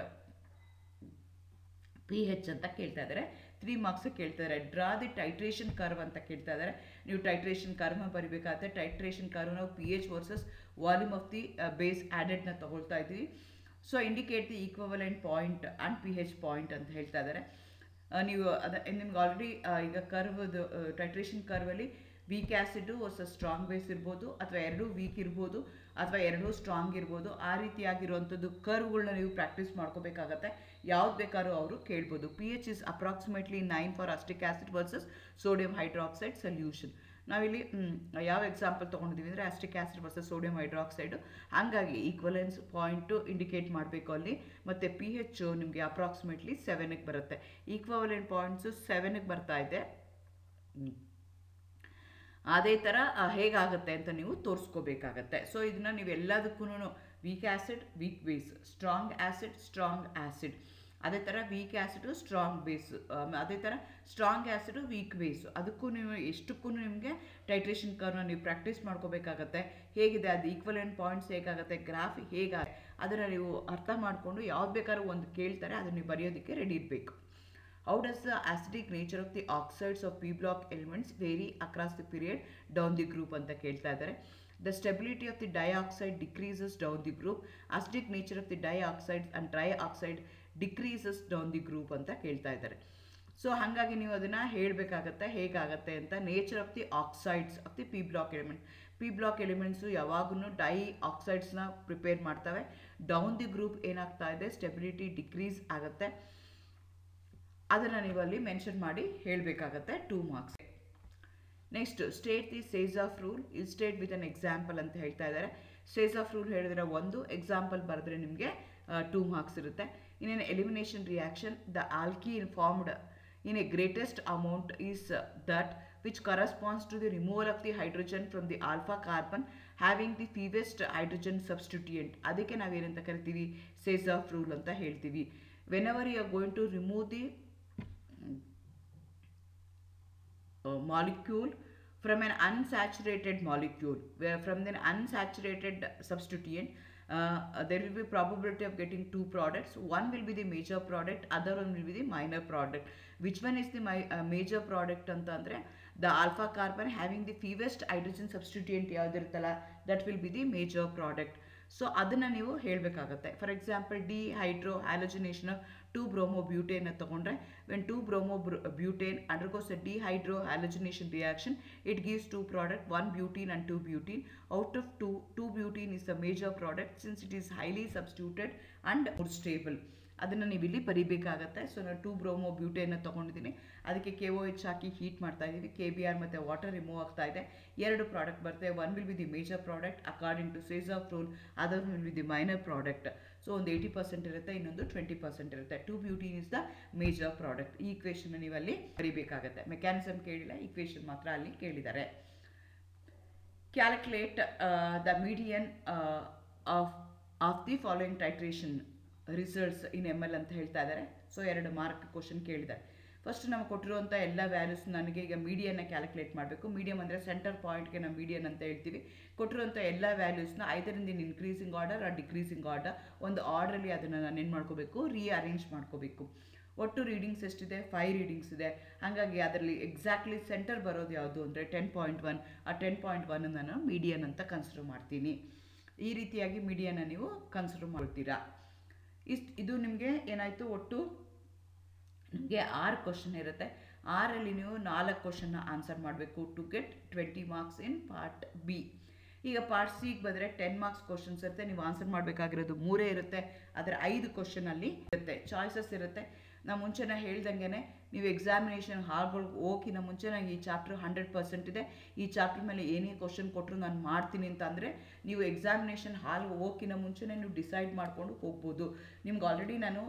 pH ಅಂತ ಕೇಳ್ತಾ ಇದ್ದಾರೆ. 3 ಮಾರ್ಕ್ಸ್ ಕೇಳ್ತಾ ಇದ್ದಾರೆ. ಡ್ರಾ ದಿ ಟೈಟ್ರೇಷನ್ ಕರ್ವ್ ಅಂತ ಕೇಳ್ತಾ ಇದ್ದಾರೆ. ನೀವು ಟೈಟ್ರೇಷನ್ ಕರ್ವ್ನ ಬರಿಬೇಕಾಗುತ್ತೆ. ಟೈಟ್ರೇಷನ್ ಕರ್ವ್ ನಾವು pH versus volume of the base ಆ್ಯಡೆಡ್ನ ತಗೊಳ್ತಾ ಇದ್ದೀವಿ. So indicate the equivalent point and pH point ಅಂತ ಹೇಳ್ತಾ ಇದ್ದಾರೆ. ನೀವು ನಿಮ್ಗೆ ಆಲ್ರೆಡಿ ಈಗ ಕರ್ವ್ದು ಟೈಟ್ರೇಷನ್ ಕರ್ವಲ್ಲಿ weak acid versus strong base ಇರ್ಬೋದು, ಅಥವಾ ಎರಡೂ ವೀಕ್ ಇರ್ಬೋದು, ಅಥವಾ ಎರಡೂ ಸ್ಟ್ರಾಂಗ್ ಇರ್ಬೋದು. ಆ ರೀತಿಯಾಗಿರುವಂಥದ್ದು ಕರ್ವ್ಗಳನ್ನ ನೀವು ಪ್ರಾಕ್ಟೀಸ್ ಮಾಡ್ಕೋಬೇಕಾಗತ್ತೆ. ಯಾವ್ದು ಬೇಕಾದ್ರೂ ಅವರು ಕೇಳ್ಬೋದು. pH is approximately 9 for ಅಸ್ಟಿಕ್ acid versus sodium hydroxide solution. ನಾವಿಲ್ಲಿ ಯಾವ ಎಕ್ಸಾಂಪಲ್ ತೊಗೊಂಡಿದ್ದೀವಿ ಅಂದರೆ ಅಸ್ಟಿಕ್ ಆ್ಯಸಿಡ್ ವರ್ಸಸ್ ಸೋಡಿಯಂ ಹೈಡ್ರಾಕ್ಸೈಡು. ಹಾಗಾಗಿ ಈಕ್ವಲೆನ್ಸ್ ಪಾಯಿಂಟು ಇಂಡಿಕೇಟ್ ಮಾಡಬೇಕು ಅಲ್ಲಿ. ಮತ್ತು pH ನಿಮಗೆ ಅಪ್ರಾಕ್ಸಿಮೇಟ್ಲಿ 7ಗೆ ಬರುತ್ತೆ. ಈಕ್ವಲೆಂಟ್ ಪಾಯಿಂಟ್ಸು 7ಗೆ ಬರ್ತಾ ಇದೆ. ಅದೇ ಥರ ಹೇಗಾಗುತ್ತೆ ಅಂತ ನೀವು ತೋರಿಸ್ಕೋಬೇಕಾಗತ್ತೆ. ಸೊ ಇದನ್ನು ನೀವು ಎಲ್ಲದಕ್ಕೂ weak acid, weak base, strong acid, strong acid, ಅದೇ ಥರ ವೀಕ್ ಆ್ಯಸಿಡು, ಸ್ಟ್ರಾಂಗ್ ಬೇಸು, ಅದೇ ಥರ ಸ್ಟ್ರಾಂಗ್ ಆ್ಯಸಿಡು, ವೀಕ್ ಬೇಸು, ಅದಕ್ಕೂ ನೀವು ಎಷ್ಟಕ್ಕೂ ನಿಮಗೆ ಟೈಟ್ರೇಷನ್ ಕರ್ವ್ನ ನೀವು ಪ್ರಾಕ್ಟೀಸ್ ಮಾಡ್ಕೋಬೇಕಾಗತ್ತೆ. ಹೇಗಿದೆ ಅದು ಈಕ್ವಲೆಂಟ್ ಪಾಯಿಂಟ್ಸ್ ಹೇಗಾಗುತ್ತೆ, ಗ್ರಾಫ್ ಹೇಗಾಗುತ್ತೆ ಅದನ್ನು ನೀವು ಅರ್ಥ ಮಾಡಿಕೊಂಡು ಯಾವ್ದು ಬೇಕಾದ್ರೂ ಒಂದು ಕೇಳ್ತಾರೆ ಅದನ್ನು ನೀವು ಬರೆಯೋದಕ್ಕೆ ರೆಡಿ ಇರಬೇಕು. How does the acidic nature of the oxides of p block elements vary across the period down the group ಅಂತ ಕೇಳ್ತಾ ಇದ್ದಾರೆ. The stability of the dioxide decreases down the group. Acidic nature of the dioxide and trioxide decreases down the group ಅಂತ ಕೇಳ್ತಾ ಇದ್ದಾರೆ. So ಹಾಗಾಗಿ ನೀವು ಅದನ್ನು ಹೇಳಬೇಕಾಗತ್ತೆ ಹೇಗಾಗತ್ತೆ ಅಂತ. Nature of the oxides of the P block element. P block elements ಯಾವಾಗೂ ಡೈ ಆಕ್ಸೈಡ್ಸ್ನ ಪ್ರಿಪೇರ್ ಮಾಡ್ತವೆ. ಡೌನ್ ದಿ ಗ್ರೂಪ್ ಏನಾಗ್ತಾ ಇದೆ, ಸ್ಟೆಬಿಲಿಟಿ ಡಿಕ್ರೀಸ್ ಆಗುತ್ತೆ. ಅದನ್ನು ನೀವು ಅಲ್ಲಿ ಮೆನ್ಷನ್ ಮಾಡಿ ಹೇಳಬೇಕಾಗತ್ತೆ. 2 marks. Next, state the Saytzeff rule. Illustrate with an example ಅಂತ ಹೇಳ್ತಾ ಇದ್ದಾರೆ. ಸೇಜಾಫ್ ರೂಲ್ ಹೇಳಿದ್ರೆ 1, ಎಕ್ಸಾಂಪಲ್ ಬರೆದ್ರೆ ನಿಮಗೆ 2 ಮಾರ್ಕ್ಸ್ ಇರುತ್ತೆ. In an elimination reaction the alkene formed in a greatest amount is that which corresponds to the removal of the hydrogen from the alpha carbon having the fewest hydrogen substituent. ಅದಕ್ಕೆ ನಾವು ಏನಂತ ಕರಿತೀವಿ, ಸೇಜಾಫ್ rule ಅಂತ ಹೇಳ್ತೀವಿ. whenever you are going to remove the molecule from an unsaturated molecule, where from the unsaturated substituent there will be probability of getting 2 products. One will be the major product, other one will be the minor product. Which one is the major product ಅಂತಂದ್ರೆ the alpha carbon having the fewest hydrogen substituent ಯಾವುದಿರುತ್ತಲ್ಲ, that will be the major product. So ಅದನ್ನು ನೀವು ಹೇಳಬೇಕಾಗತ್ತೆ. For example dehydro ಹ್ಯಾಲೋಜಿನೇಷನ್ of 2-bromobutane ತಗೊಂಡ್ರೆ, when 2-bromobutane undergoes a dehydro halogenation reaction, it gives 2 products, 1 butene and 2 butene. Out of 2 butene is the major product since it is highly substituted and more stable. ಅದನ್ನು ನೀವು ಇಲ್ಲಿ ಬರೀಬೇಕಾಗತ್ತೆ. So ನಾನು 2-bromobutane ತಗೊಂಡಿದ್ದೀನಿ, ಅದಕ್ಕೆ KOH ಹಾಕಿ heat ಮಾಡ್ತಾ ಇದ್ದೀವಿ. KBr ಮತ್ತು water remove ಆಗ್ತಾ ಇದೆ. 2 ಪ್ರಾಡಕ್ಟ್ ಬರುತ್ತೆ. One will be the major product according to Saytzeff rule, other will be the minor product. So ಒಂದು 80% ಇರುತ್ತೆ, ಇನ್ನೊಂದು 20% ಇರುತ್ತೆ. 2 butene is the major product. ಈ ಇಕ್ವೇಷನ್ ನೀವು ಅಲ್ಲಿ ಬರೀಬೇಕಾಗತ್ತೆ. ಮೆಕ್ಯಾನಿಸಮ್ ಕೇಳಿಲ್ಲ, ಇಕ್ವೇಷನ್ ಮಾತ್ರ ಅಲ್ಲಿ ಕೇಳಿದ್ದಾರೆ. Calculate the median of the following titration results in M L ಅಂತ ಹೇಳ್ತಾ ಇದ್ದಾರೆ. ಸೊ 2 ಮಾರ್ಕ್ ಕ್ವಶನ್ ಕೇಳಿದ್ದಾರೆ. ಫಸ್ಟ್ ನಮಗೆ ಕೊಟ್ಟಿರುವಂಥ ಎಲ್ಲ ವ್ಯಾಲ್ಯೂಸ್ ನನಗೆ ಈಗ ಮೀಡಿಯನ್ನ ಕ್ಯಾಲ್ಕುಲೇಟ್ ಮಾಡಬೇಕು. ಮೀಡಿಯಮ್ ಅಂದರೆ ಸೆಂಟರ್ ಪಾಯಿಂಟ್ಗೆ ನಾವು ಮೀಡಿಯನ್ ಅಂತ ಹೇಳ್ತೀವಿ. ಕೊಟ್ಟಿರುವಂಥ ಎಲ್ಲ ವ್ಯಾಲ್ಯೂಸ್ನ ಐದರಿಂದ increasing order or decreasing order ಒಂದು ಆರ್ಡ್ರಲ್ಲಿ ಅದನ್ನು ನಾನು ಏನು ಮಾಡ್ಕೋಬೇಕು, ರೀಅರೇಂಜ್ ಮಾಡ್ಕೋಬೇಕು. ಒಟ್ಟು ರೀಡಿಂಗ್ಸ್ ಎಷ್ಟಿದೆ, 5 ರೀಡಿಂಗ್ಸ್ ಇದೆ. ಹಾಗಾಗಿ ಅದರಲ್ಲಿ ಎಕ್ಸಾಕ್ಟ್ಲಿ ಸೆಂಟರ್ ಬರೋದು ಯಾವುದು ಅಂದರೆ 10.1. ಆ 10.1 ನಾನು ಮೀಡಿಯನ್ ಅಂತ ಕನ್ಸಿಡರ್ ಮಾಡ್ತೀನಿ. ಈ ರೀತಿಯಾಗಿ ಮೀಡಿಯನ್ನ ನೀವು ಕನ್ಸಿಡರ್ ಮಾಡ್ತೀರಾ. ಇದು ನಿಮಗೆ ಏನಾಯಿತು, ಒಟ್ಟು ನಿಮಗೆ 6 ಕ್ವಶನ್ ಇರುತ್ತೆ. 6ರಲ್ಲಿ ನೀವು 4 ಕ್ವಶನ್ನ ಆನ್ಸರ್ ಮಾಡಬೇಕು to get 20 marks in part B. ಈಗ ಪಾರ್ಟ್ ಸಿಗೆ ಬಂದರೆ 10 ಮಾರ್ಕ್ಸ್ ಕ್ವಶನ್ಸ್ ಇರುತ್ತೆ. ನೀವು ಆನ್ಸರ್ ಮಾಡಬೇಕಾಗಿರೋದು 3 ಇರುತ್ತೆ. ಅದರ 5 ಕ್ವಶನಲ್ಲಿ ಇರುತ್ತೆ, ಚಾಯ್ಸಸ್ ಇರುತ್ತೆ. ನಾವು ಮುಂಚೆನೇ ಹೇಳ್ದಂಗೆ ನೀವು ಎಕ್ಸಾಮಿನೇಷನ್ ಹಾಲ್ಗಳಿಗೆ ಹೋಗಿನ ಮುಂಚೆ ನನಗೆ ಈ ಚಾಪ್ಟರ್ 100% ಇದೆ, ಈ ಚಾಪ್ಟರ್ ಮೇಲೆ ಏನೇ ಕ್ವಶನ್ ಕೊಟ್ಟರು ನಾನು ಮಾಡ್ತೀನಿ ಅಂತ ಅಂದರೆ ನೀವು ಎಕ್ಸಾಮಿನೇಷನ್ ಹಾಲ್ಗೆ ಹೋಗಿನ ಮುಂಚೆನೇ ನೀವು ಡಿಸೈಡ್ ಮಾಡಿಕೊಂಡು ಹೋಗ್ಬೋದು. ನಿಮ್ಗೆ ಆಲ್ರೆಡಿ ನಾನು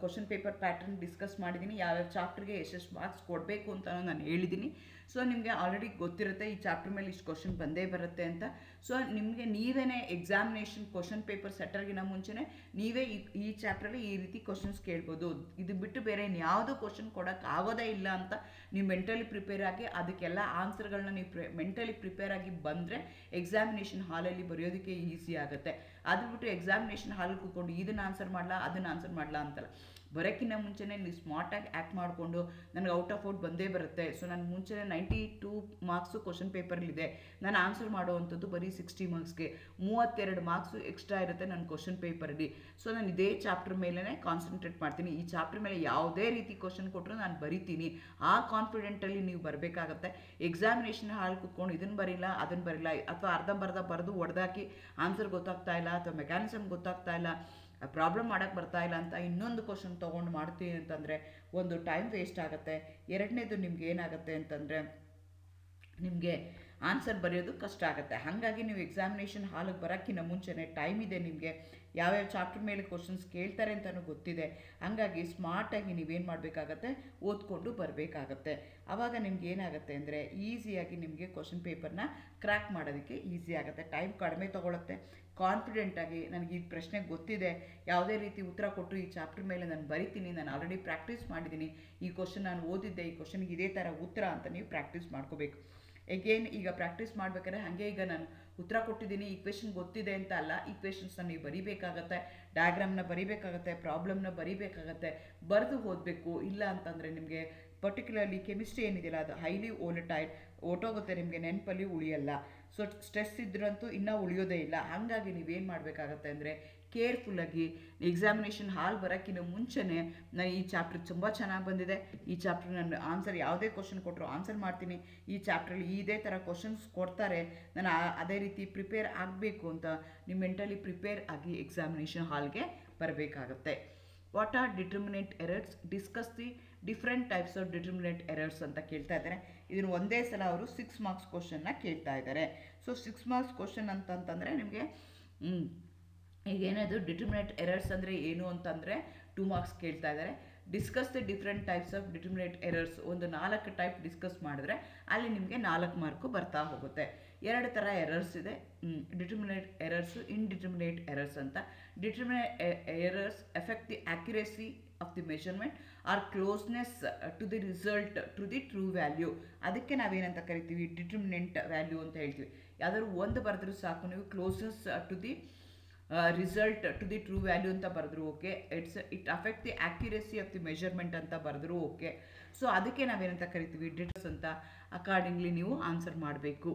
ಕ್ವಶನ್ ಪೇಪರ್ ಪ್ಯಾಟರ್ನ್ ಡಿಸ್ಕಸ್ ಮಾಡಿದ್ದೀನಿ, ಯಾವ್ಯಾವ ಚಾಪ್ಟರ್ಗೆ ಎಷ್ಟೆಷ್ಟು ಮಾರ್ಕ್ಸ್ ಕೊಡಬೇಕು ಅಂತ ನಾನು ಹೇಳಿದ್ದೀನಿ. ಸೊ ನಿಮಗೆ ಆಲ್ರೆಡಿ ಗೊತ್ತಿರುತ್ತೆ ಈ ಚಾಪ್ಟರ್ ಮೇಲೆ ಇಷ್ಟು ಕ್ವಶನ್ ಬಂದೇ ಬರುತ್ತೆ ಅಂತ. ಸೊ ನಿಮಗೆ ನೀವೇ ಎಕ್ಸಾಮಿನೇಷನ್ ಕ್ವಶನ್ ಪೇಪರ್ ಸೆಟರ್ಗಿನ ಮುಂಚೆನೇ ನೀವೇ ಈ ಚಾಪ್ಟ್ರಲ್ಲಿ ಈ ರೀತಿ ಕ್ವಶನ್ಸ್ ಕೇಳ್ಬೋದು. ಇದು ಬಿಟ್ಟು ಬೇರೆ ಯಾವುದೋ ಕ್ವಶನ್ ಕೊಡೋಕ್ಕೆ ಆಗೋದೇ ಇಲ್ಲ ಅಂತ ನೀವು ಮೆಂಟಲಿ ಪ್ರಿಪೇರ್ ಆಗಿ ಅದಕ್ಕೆಲ್ಲ ಆನ್ಸರ್ಗಳನ್ನ ನೀವು ಮೆಂಟಲಿ ಪ್ರಿಪೇರ್ ಆಗಿ ಬಂದರೆ ಎಕ್ಸಾಮಿನೇಷನ್ ಹಾಲಲ್ಲಿ ಬರೆಯೋದಕ್ಕೆ ಈಸಿ ಆಗುತ್ತೆ. ಅದು ಬಿಟ್ಟು ಎಕ್ಸಾಮಿನೇಷನ್ ಹಾಲಲ್ಲಿ ಕೂತ್ಕೊಂಡು ಇದನ್ನು ಆನ್ಸರ್ ಮಾಡಲ್ಲ ಅದನ್ನು ಆನ್ಸರ್ ಮಾಡಲ್ಲ ಅಂತಲ್ಲ, ಬರೋಕ್ಕಿಂತ ಮುಂಚೆನೇ ನೀವು ಸ್ಮಾರ್ಟಾಗಿ ಆ್ಯಕ್ಟ್ ಮಾಡಿಕೊಂಡು ನನಗೆ ಔಟ್ ಆಫ್ ಔಟ್ ಬಂದೇ ಬರುತ್ತೆ, ಸೊ ನಾನು ಮುಂಚೆನೇ 92 ಮಾರ್ಕ್ಸು ಕ್ವಶನ್ ಪೇಪರ್ಲಿದೆ, ನಾನು ಆನ್ಸರ್ ಮಾಡುವಂಥದ್ದು ಬರೀ 60 ಮಾರ್ಕ್ಸ್ಗೆ, 32 ಮಾರ್ಕ್ಸು ಎಕ್ಸ್ಟ್ರಾ ಇರುತ್ತೆ ನನ್ನ ಕ್ವಶನ್ ಪೇಪರಲ್ಲಿ. ಸೊ ನಾನು ಇದೇ ಚಾಪ್ಟರ್ ಮೇಲೇ ಕಾನ್ಸಂಟ್ರೇಟ್ ಮಾಡ್ತೀನಿ. ಈ ಚಾಪ್ಟರ್ ಮೇಲೆ ಯಾವುದೇ ರೀತಿ ಕ್ವಶನ್ ಕೊಟ್ಟರು ನಾನು ಬರಿತೀನಿ, ಆ ಕಾನ್ಫಿಡೆಂಟಲ್ಲಿ ನೀವು ಬರಬೇಕಾಗತ್ತೆ. ಎಕ್ಸಾಮಿನೇಷನ್ ಹಾಲ್ ಕೂತ್ಕೊಂಡು ಇದನ್ನು ಬರಿಲ್ಲ ಅದನ್ನು ಬರಿಲ್ಲ ಅಥವಾ ಅರ್ಧಂಬರ್ಧ ಬರೆದು ಹೊಡೆದಾಕಿ ಆನ್ಸರ್ ಗೊತ್ತಾಗ್ತಾ ಇಲ್ಲ ಅಥವಾ ಮೆಕ್ಯಾನಿಸಮ್ ಗೊತ್ತಾಗ್ತಾ ಇಲ್ಲ, ಪ್ರಾಬ್ಲಮ್ ಮಾಡೋಕ್ಕೆ ಬರ್ತಾ ಇಲ್ಲ ಅಂತ ಇನ್ನೊಂದು ಕ್ವಶನ್ ತೊಗೊಂಡು ಮಾಡ್ತೀನಿ ಅಂತಂದರೆ ಒಂದು ಟೈಮ್ ವೇಸ್ಟ್ ಆಗುತ್ತೆ. ಎರಡನೇದು ನಿಮ್ಗೆ ಏನಾಗುತ್ತೆ ಅಂತಂದರೆ ನಿಮಗೆ ಆನ್ಸರ್ ಬರೆಯೋದು ಕಷ್ಟ ಆಗುತ್ತೆ. ಹಾಗಾಗಿ ನೀವು ಎಕ್ಸಾಮಿನೇಷನ್ ಹಾಲಿಗೆ ಬರೋಕ್ಕಿಂತ ಮುಂಚೆನೇ ಟೈಮ್ ಇದೆ, ನಿಮಗೆ ಯಾವ್ಯಾವ ಚಾಪ್ಟರ್ ಮೇಲೆ ಕ್ವಶನ್ಸ್ ಕೇಳ್ತಾರೆ ಅಂತಲೂ ಗೊತ್ತಿದೆ. ಹಾಗಾಗಿ ಸ್ಮಾರ್ಟಾಗಿ ನೀವೇನು ಮಾಡಬೇಕಾಗತ್ತೆ, ಓದ್ಕೊಂಡು ಬರಬೇಕಾಗತ್ತೆ. ಆವಾಗ ನಿಮ್ಗೆ ಏನಾಗುತ್ತೆ ಅಂದರೆ ಈಸಿಯಾಗಿ ನಿಮಗೆ ಕ್ವಶನ್ ಪೇಪರ್ನ ಕ್ರ್ಯಾಕ್ ಮಾಡೋದಕ್ಕೆ ಈಸಿ ಆಗುತ್ತೆ. ಟೈಮ್ ಕಡಿಮೆ ತೊಗೊಳುತ್ತೆ. ಕಾನ್ಫಿಡೆಂಟಾಗಿ ನನಗೆ ಈ ಪ್ರಶ್ನೆ ಗೊತ್ತಿದೆ, ಯಾವುದೇ ರೀತಿ ಉತ್ತರ ಕೊಟ್ಟರು ಈ ಚಾಪ್ಟರ್ ಮೇಲೆ ನಾನು ಬರಿತೀನಿ, ನಾನು ಆಲ್ರೆಡಿ ಪ್ರಾಕ್ಟೀಸ್ ಮಾಡಿದ್ದೀನಿ, ಈ ಕ್ವಶನ್ ನಾನು ಓದಿದ್ದೆ, ಈ ಕ್ವಶನ್ಗೆ ಇದೇ ಥರ ಉತ್ತರ ಅಂತ ನೀವು ಪ್ರಾಕ್ಟೀಸ್ ಮಾಡ್ಕೋಬೇಕು. ಎಗೇನ್ ಈಗ ಪ್ರಾಕ್ಟೀಸ್ ಮಾಡ್ಬೇಕಾದ್ರೆ ಹಾಗೆ ಈಗ ನಾನು ಉತ್ತರ ಕೊಟ್ಟಿದ್ದೀನಿ, ಈಕ್ವೇಷನ್ ಗೊತ್ತಿದೆ ಅಂತ ಅಲ್ಲ, ಈಕ್ವೇಷನ್ಸ್ನ ನೀವು ಬರೀಬೇಕಾಗತ್ತೆ, ಡಯಾಗ್ರಾಮ್ನ ಬರೀಬೇಕಾಗತ್ತೆ, ಪ್ರಾಬ್ಲಮ್ನ ಬರೀಬೇಕಾಗತ್ತೆ, ಬರೆದು ಓದಬೇಕು. ಇಲ್ಲ ಅಂತಂದರೆ ನಿಮಗೆ ಪರ್ಟಿಕ್ಯುಲರ್ಲಿ ಕೆಮಿಸ್ಟ್ರಿ ಏನಿದೆಯಲ್ಲ ಅದು ಹೈಲಿ ವೋಲಟೈಲ್, ಓಟೋಗುತ್ತೆ, ನಿಮಗೆ ನೆನಪಲ್ಲಿ ಉಳಿಯಲ್ಲ. ಸೊ ಸ್ಟ್ರೆಸ್ ಇದ್ರಂತೂ ಇನ್ನೂ ಉಳಿಯೋದೇ ಇಲ್ಲ. ಹಾಗಾಗಿ ನೀವೇನು ಮಾಡಬೇಕಾಗತ್ತೆ ಅಂದರೆ ಕೇರ್ಫುಲ್ಲಾಗಿ ಎಕ್ಸಾಮಿನೇಷನ್ ಹಾಲ್ ಬರೋಕ್ಕಿಂತ ಮುಂಚೆನೇ ನಾನು ಈ ಚಾಪ್ಟರ್ ತುಂಬ ಚೆನ್ನಾಗಿ ಬಂದಿದೆ, ಈ ಚಾಪ್ಟರ್ ನಾನು ಆನ್ಸರ್ ಯಾವುದೇ ಕ್ವಶನ್ ಕೊಟ್ಟರು ಆನ್ಸರ್ ಮಾಡ್ತೀನಿ, ಈ ಚಾಪ್ಟ್ರಲ್ಲಿ ಇದೇ ಥರ ಕ್ವಶನ್ಸ್ ಕೊಡ್ತಾರೆ, ನಾನು ಅದೇ ರೀತಿ ಪ್ರಿಪೇರ್ ಆಗಬೇಕು ಅಂತ ನೀವು ಮೆಂಟಲಿ ಪ್ರಿಪೇರ್ ಆಗಿ ಎಕ್ಸಾಮಿನೇಷನ್ ಹಾಲ್ಗೆ ಬರಬೇಕಾಗತ್ತೆ. What are determinant errors, discuss the different types of determinant errors ಅಂತ ಕೇಳ್ತಾ ಇದ್ದಾರೆ. ಇದನ್ನು ಒಂದೇ ಸಲ ಅವರು 6 ಮಾರ್ಕ್ಸ್ ಕ್ವಶನ್ನ ಕೇಳ್ತಾ ಇದ್ದಾರೆ. ಸೊ 6 ಮಾರ್ಕ್ಸ್ ಕ್ವಶನ್ ಅಂತಂತಂದರೆ ನಿಮಗೆ ಈಗೇನದು ಡಿಟರ್ಮಿನೆಂಟ್ ಎರರ್ಸ್ ಅಂದರೆ ಏನು ಅಂತಂದರೆ 2 ಮಾರ್ಕ್ಸ್ ಕೇಳ್ತಾ ಇದ್ದಾರೆ. Discuss the different types of determinant errors, ಒಂದು 4 ಟೈಪ್ ಡಿಸ್ಕಸ್ ಮಾಡಿದ್ರೆ ಅಲ್ಲಿ ನಿಮಗೆ 4 ಮಾರ್ಕು ಬರ್ತಾ ಹೋಗುತ್ತೆ. 2 ಥರ ಎರರ್ಸ್ ಇದೆ, ಡಿಟರ್ಮಿನೇಟ್ ಎರರ್ಸು, ಇನ್ಡಿಟರ್ಮಿನೇಟ್ ಎರರ್ಸ್ ಅಂತ. Determinate errors effect the accuracy of the measurement or closeness to the result to the true value. ಅದಕ್ಕೆ ನಾವೇನಂತ ಕರಿತೀವಿ, ಡಿಟರ್ಮಿನೆಂಟ್ ವ್ಯಾಲ್ಯೂ ಅಂತ ಹೇಳ್ತೀವಿ. ಯಾವ್ದಾದ್ರು ಒಂದು ಬರೆದ್ರೂ ಸಾಕು, ನೀವು closeness to the result to the true value ಅಂತ ಬರೆದ್ರು okay, it affect the accuracy of the measurement ಅಂತ ಬರೆದ್ರು ಓಕೆ. ಸೊ ಅದಕ್ಕೆ ನಾವೇನಂತ ಕರಿತೀವಿ, ಡಿಟರ್ಸ್ ಅಂತ. ಅಕಾರ್ಡಿಂಗ್ಲಿ ನೀವು ಆನ್ಸರ್ ಮಾಡಬೇಕು.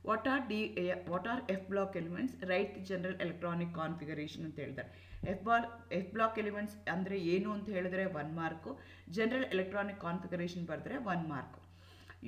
What are F block elements, right the general electronic configuration ಅಂತ ಹೇಳ್ತಾರೆ. ಎಫ್ ಬ್ಲಾಕ್ ಎಲಿಮೆಂಟ್ಸ್ ಅಂದರೆ ಏನು ಅಂತ ಹೇಳಿದ್ರೆ 1 ಮಾರ್ಕು, ಜನರಲ್ ಎಲೆಕ್ಟ್ರಾನಿಕ್ ಕಾನ್ಫಿಗರೇಷನ್ ಬರೆದ್ರೆ 1 ಮಾರ್ಕು.